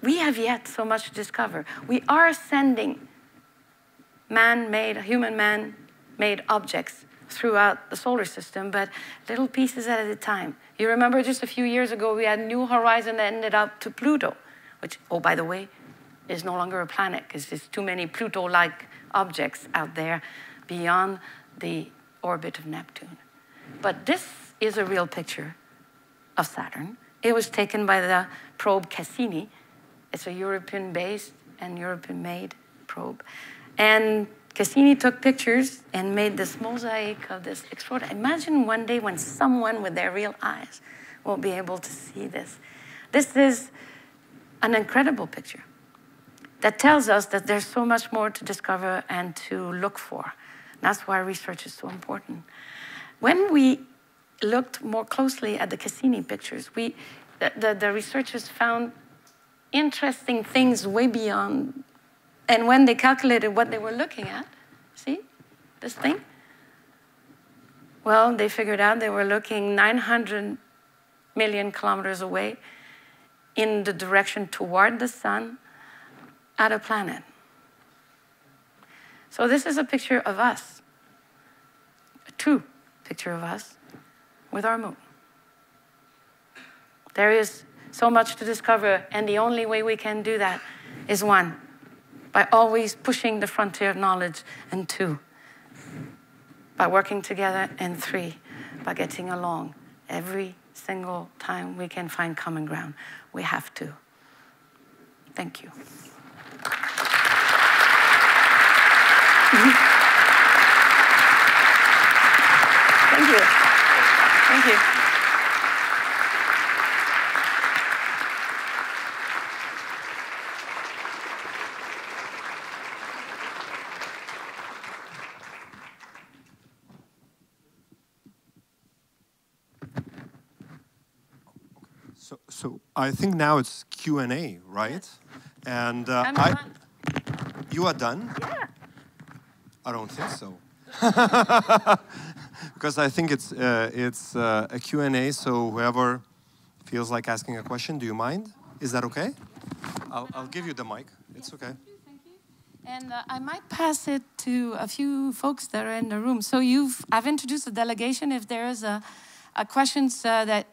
we have yet so much to discover. We are sending human man-made objects throughout the solar system, but little pieces at a time. You remember just a few years ago, we had New Horizon that ended up to Pluto, which, oh, by the way, is no longer a planet because there's too many Pluto-like objects out there beyond the orbit of Neptune. But this is a real picture of Saturn. It was taken by the probe Cassini. It's a European-based and European-made probe. And Cassini took pictures and made this mosaic of this extraordinary. Imagine one day when someone with their real eyes will be able to see this. This is an incredible picture that tells us that there's so much more to discover and to look for. That's why research is so important. When we looked more closely at the Cassini pictures, the researchers found interesting things way beyond. And when they calculated what they were looking at, see this thing? Well, they figured out they were looking 900 million kilometers away in the direction toward the sun at a planet. So this is a picture of us, a true picture of us with our moon. There is so much to discover, and the only way we can do that is one, by always pushing the frontier of knowledge, and two, by working together, and three, by getting along every single time we can find common ground. We have to. Thank you. Thank you. Thank you. So I think now it's Q&A, right? Yes. And I'm done. You are done? Yeah. I don't think so. Because I think it's a Q&A, so whoever feels like asking a question, do you mind? Is that okay? I'll give you the mic. It's okay. Thank you. And I might pass it to a few folks that are in the room. So I've introduced the delegation. If there is a questions that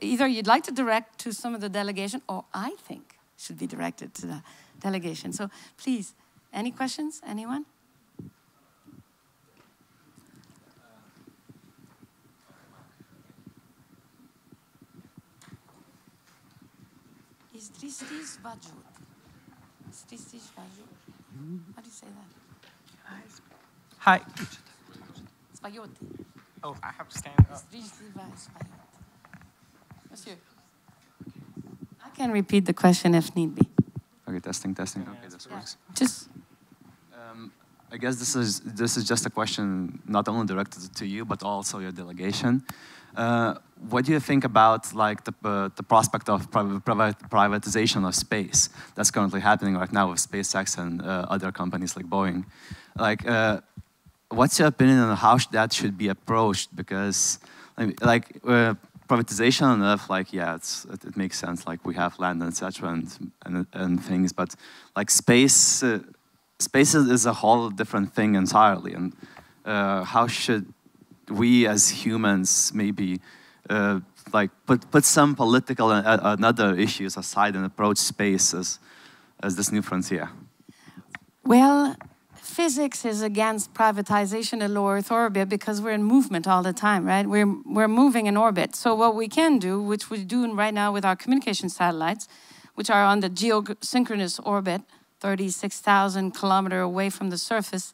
either you'd like to direct to some of the delegation, or I think should be directed to the delegation. So please, any questions? Anyone? How do you say that? Hi. Spaghetti. Oh, I have to stand up. Monsieur, I can repeat the question if need be. Okay, testing. Okay, this works. Just I guess this is just a question not only directed to you, but also your delegation. What do you think about like the prospect of privatization of space that's currently happening right now with SpaceX and other companies like Boeing? Like, what's your opinion on how that should be approached? Because like privatization on Earth, like yeah, it makes sense. Like we have land, etc., and things, but like space. Space is a whole different thing entirely, and how should we as humans maybe like put some political and other issues aside and approach space as this new frontier? Well, physics is against privatization in low Earth orbit because we're in movement all the time, right? We're moving in orbit. So what we can do, which we're doing right now with our communication satellites, which are on the geosynchronous orbit, 36,000 kilometers away from the surface,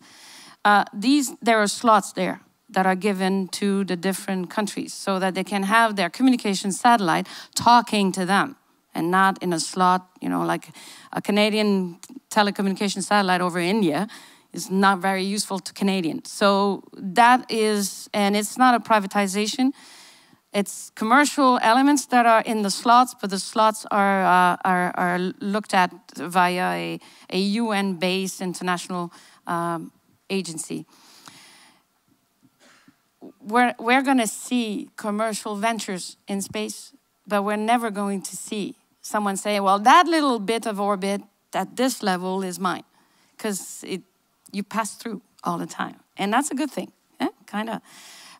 there are slots there that are given to the different countries so that they can have their communication satellite talking to them and not in a slot, you know, like a Canadian telecommunication satellite over India is not very useful to Canadians. So that is, and it's not a privatization. It's commercial elements that are in the slots, but the slots are looked at via a UN-based international agency. We're going to see commercial ventures in space, but we're never going to see someone say, well, that little bit of orbit at this level is mine, because you pass through all the time. And that's a good thing, kind of.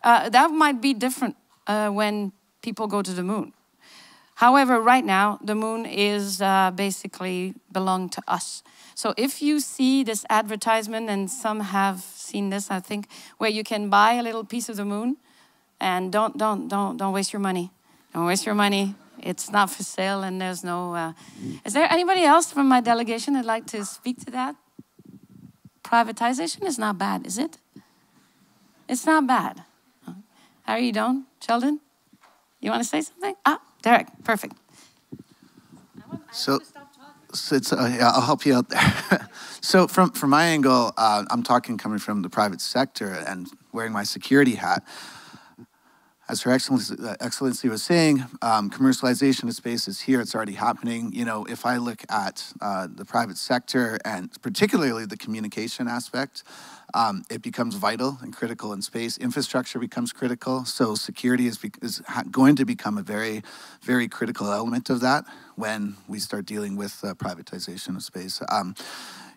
That might be different when people go to the moon. However, right now, the moon is basically belong to us. So if you see this advertisement, and some have seen this, I think, where you can buy a little piece of the moon, and don't waste your money. Don't waste your money. It's not for sale, and there's no... Is there anybody else from my delegation that'd like to speak to that? Privatization is not bad, is it? It's not bad. How are you doing, Sheldon? You want to say something? Ah, Derek, perfect. So it's, yeah, I'll help you out there. So from my angle, I'm talking coming from the private sector and wearing my security hat. As Her Excellency was saying, commercialization of space is here. It's already happening. You know, if I look at the private sector and particularly the communication aspect, it becomes vital and critical in space. Infrastructure becomes critical. So security is going to become a very, very critical element of that when we start dealing with privatization of space.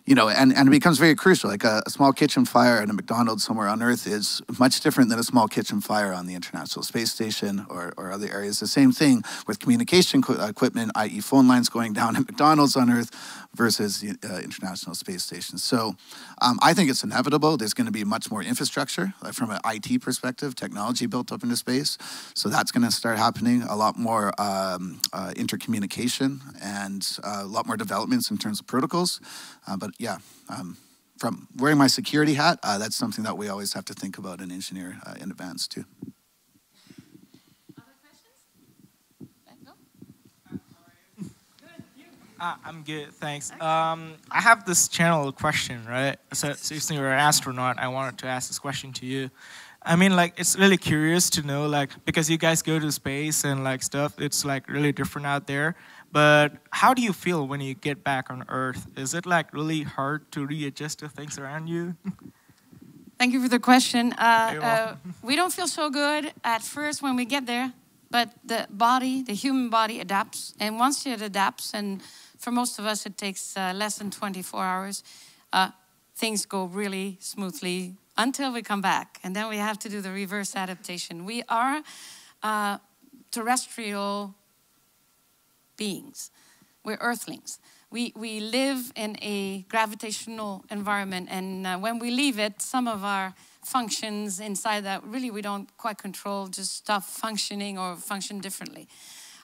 You know, and it becomes very crucial. Like a small kitchen fire at a McDonald's somewhere on Earth is much different than a small kitchen fire on the International Space Station or other areas. The same thing with communication equipment, i.e. phone lines going down at McDonald's on Earth versus the International Space Station. So I think it's inevitable. There's going to be much more infrastructure from an IT perspective, technology built up into space. So that's going to start happening. A lot more intercommunication and a lot more developments in terms of protocols. But yeah, from wearing my security hat, that's something that we always have to think about and engineer in advance too. Other questions? I'm good, thanks. I have this general question, right? So since you're an astronaut, I wanted to ask this question to you. I mean, like, it's really curious to know, like, because you guys go to space and, like, stuff, it's, like, really different out there. But how do you feel when you get back on Earth? Is it, like, really hard to readjust to things around you? Thank you for the question. We don't feel so good at first when we get there, but the body, the human body adapts. And once it adapts, and for most of us it takes less than 24 hours, things go really smoothly until we come back. And then we have to do the reverse adaptation. We are terrestrial beings. We're earthlings. We live in a gravitational environment, and when we leave it, some of our functions inside that really we don't quite control just stop functioning or function differently.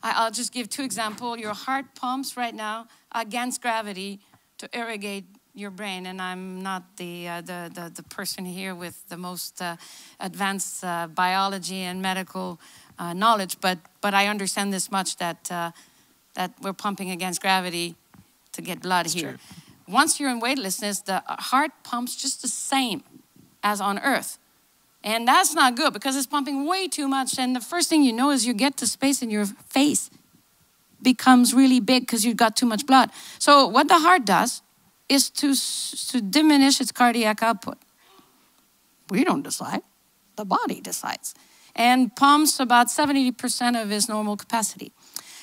I'll just give two examples. Your heart pumps right now against gravity to irrigate your brain, and I'm not the person here with the most advanced biology and medical knowledge, but I understand this much that we're pumping against gravity to get blood here. once you're in weightlessness, the heart pumps just the same as on Earth. And that's not good because it's pumping way too much. And the first thing you know is you get to space and your face becomes really big because you've got too much blood. So what the heart does is to diminish its cardiac output. We don't decide. The body decides. And pumps about 70% of its normal capacity.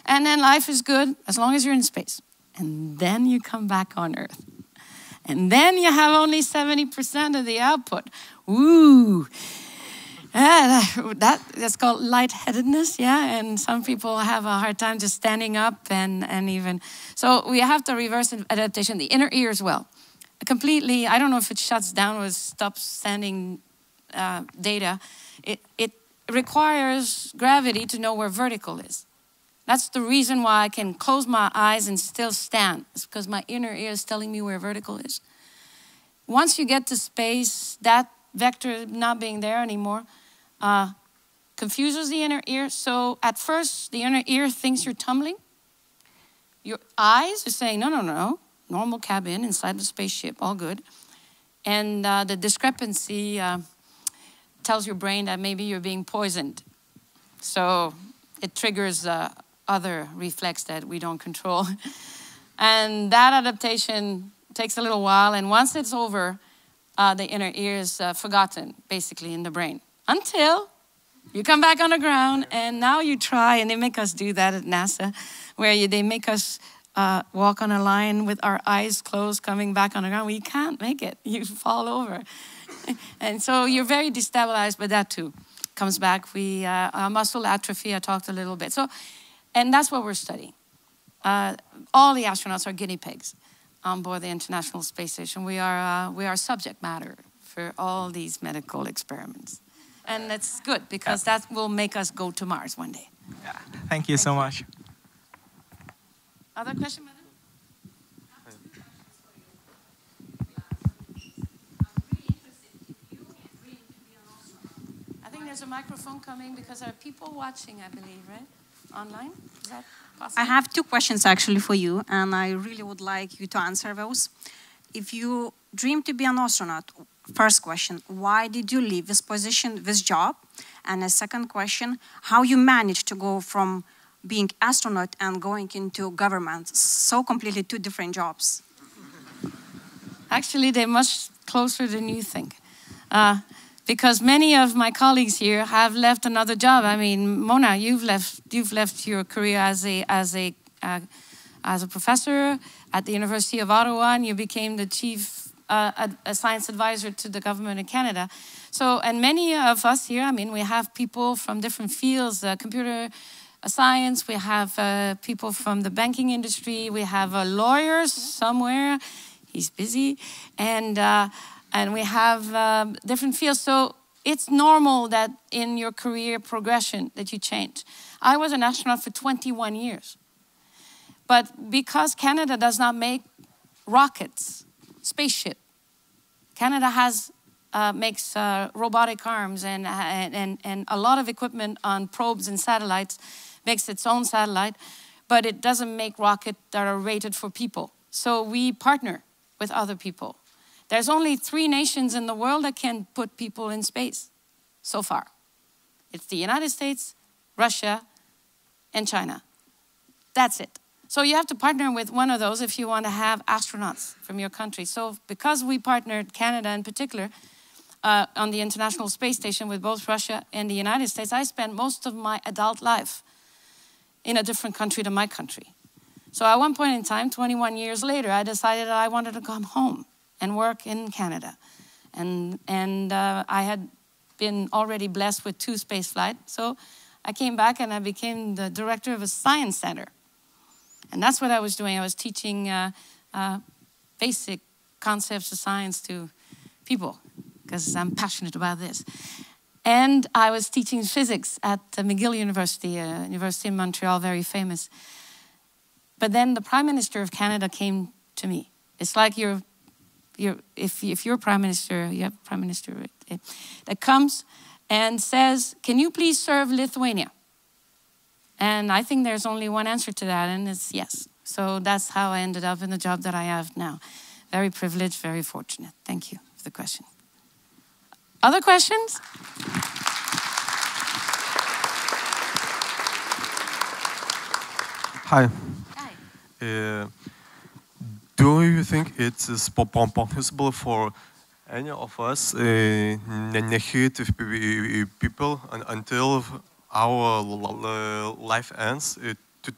And then life is good as long as you're in space. And then you come back on Earth. And then you have only 70% of the output. Ooh. That's called lightheadedness, yeah? And some people have a hard time just standing up and even... So we have to reverse adaptation. The inner ear as well. Completely, I don't know if it shuts down or stops sending data. It requires gravity to know where vertical is. That's the reason why I can close my eyes and still stand. It's because my inner ear is telling me where vertical is. Once you get to space, that vector not being there anymore confuses the inner ear. So at first, the inner ear thinks you're tumbling. Your eyes are saying, no, no, no. Normal cabin inside the spaceship, all good. And the discrepancy tells your brain that maybe you're being poisoned. So it triggers other reflex that we don't control. And that adaptation takes a little while. And once it's over, the inner ear is forgotten, basically, in the brain. Until you come back on the ground, and now you try, and they make us do that at NASA, where they make us walk on a line with our eyes closed, coming back on the ground. We can't make it. You fall over. And so you're very destabilized, but that too comes back. Muscle atrophy, I talked a little bit. So, and that's what we're studying. All the astronauts are guinea pigs on board the International Space Station. We are subject matter for all these medical experiments. And that's good, because that will make us go to Mars one day. Yeah. Thank you so much. Other question, madam? I think there's a microphone coming because there are people watching, I believe, right? Online? Is that possible? I have two questions actually for you, and I really would like you to answer those. If you dream to be an astronaut, first question, why did you leave this position, this job? And a second question, how you managed to go from being astronaut and going into government, so completely two different jobs? Actually, they're much closer than you think. Because many of my colleagues here have left another job. I mean, Mona, you've left your career as a professor at the University of Ottawa, and you became the chief a science advisor to the government of Canada. So, and many of us here, I mean, we have people from different fields, computer science, we have people from the banking industry, we have lawyers somewhere, he's busy, and we have different fields. So it's normal that in your career progression that you change. I was an astronaut for 21 years. But because Canada does not make rockets, spaceship, Canada makes robotic arms and a lot of equipment on probes and satellites, makes its own satellite, but it doesn't make rockets that are rated for people. So we partner with other people. There's only 3 nations in the world that can put people in space so far. It's the United States, Russia, and China. That's it. So you have to partner with one of those if you want to have astronauts from your country. So because we partnered, Canada in particular, on the International Space Station with both Russia and the United States, I spent most of my adult life in a different country than my country. So at one point in time, 21 years later, I decided that I wanted to come home and work in Canada. And I had been already blessed with 2 space flights. So I came back and I became the director of a science center. And that's what I was doing. I was teaching basic concepts of science to people, because I'm passionate about this. And I was teaching physics at McGill University, University in Montreal, very famous. But then the Prime Minister of Canada came to me. It's like if you're Prime Minister, you have a Prime Minister that comes and says, can you please serve Lithuania? And I think there's only one answer to that, and it's yes. So that's how I ended up in the job that I have now. very privileged, very fortunate. Thank you for the question. Other questions? Hi. Hi. Do you think it is possible for any of us negative people until our life ends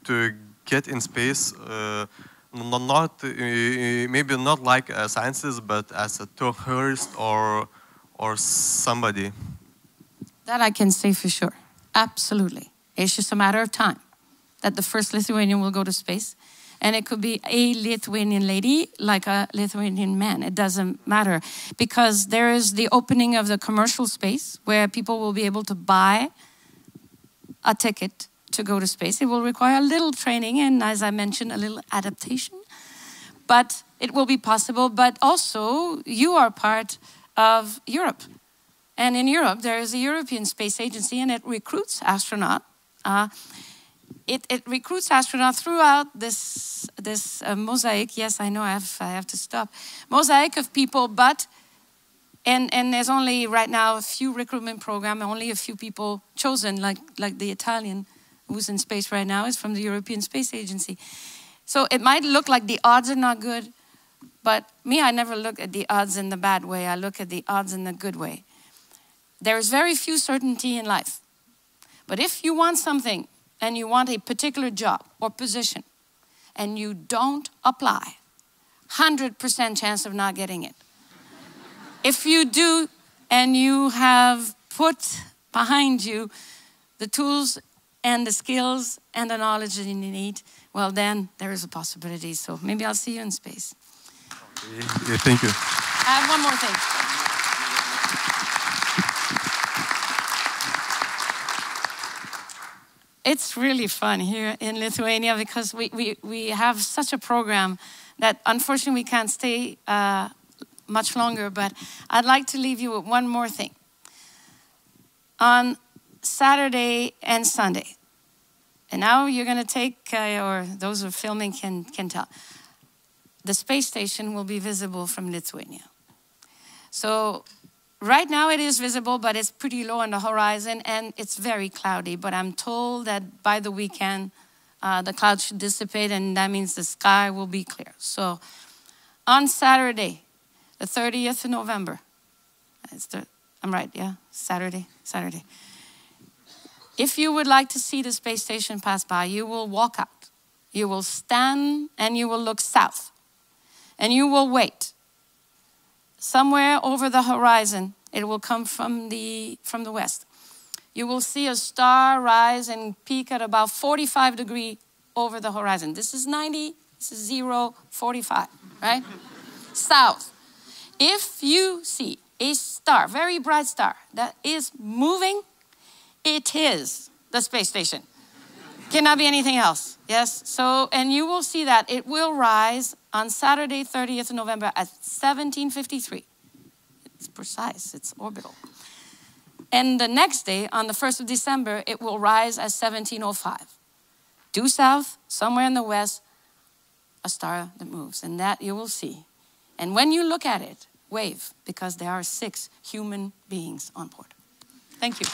to get in space, maybe not like a scientist, but as a tourist or somebody? That I can say for sure. Absolutely. It's just a matter of time that the first Lithuanian will go to space. And it could be a Lithuanian lady like a Lithuanian man. It doesn't matter. Because there is the opening of the commercial space where people will be able to buy a ticket to go to space. It will require a little training and, as I mentioned, a little adaptation. But it will be possible. But also, you are part of Europe. And in Europe, there is a European Space Agency, and it recruits astronauts. It recruits astronauts throughout this mosaic. Yes, I know I have to stop. Mosaic of people, but and there's only right now a few recruitment program. Only a few people chosen, like the Italian who's in space right now is from the European Space Agency. So it might look like the odds are not good, but me, I never look at the odds in the bad way. I look at the odds in the good way. There is very few certainty in life, but if you want something, and you want a particular job or position, and you don't apply, 100% chance of not getting it. If you do, and you have put behind you the tools and the skills and the knowledge that you need, well then, there is a possibility. So maybe I'll see you in space. Yeah, thank you. I have one more thing. It's really fun here in Lithuania because we have such a program that unfortunately we can't stay much longer, but I'd like to leave you with one more thing. On Saturday and Sunday, and now you're going to take, or those who are filming can tell, the space station will be visible from Lithuania. So right now it is visible, but it's pretty low on the horizon and it's very cloudy. But I'm told that by the weekend, the clouds should dissipate and that means the sky will be clear. So on Saturday, the 30th of November, I'm right, yeah? Saturday. If you would like to see the space station pass by, you will walk out. You will stand and you will look south. And you will wait. Somewhere over the horizon, it will come from the west. You will see a star rise and peak at about 45 degrees over the horizon. This is 90, this is 0, 45, right? South. If you see a star, very bright star, that is moving, it is the space station. Cannot be anything else, yes? So, and you will see that it will rise on Saturday, 30th of November at 17:53. It's precise, it's orbital. And the next day, on the 1st of December, it will rise at 17:05. Due south, somewhere in the west, a star that moves, and that you will see. And when you look at it, wave, because there are 6 human beings on board. Thank you.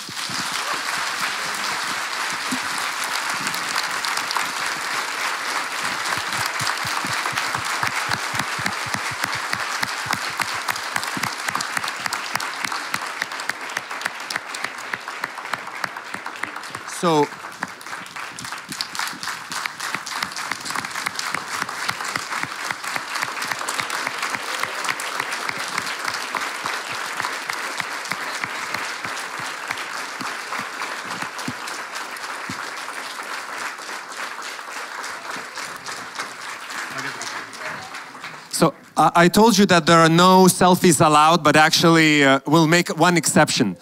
So, I told you that there are no selfies allowed, but actually we'll make one exception.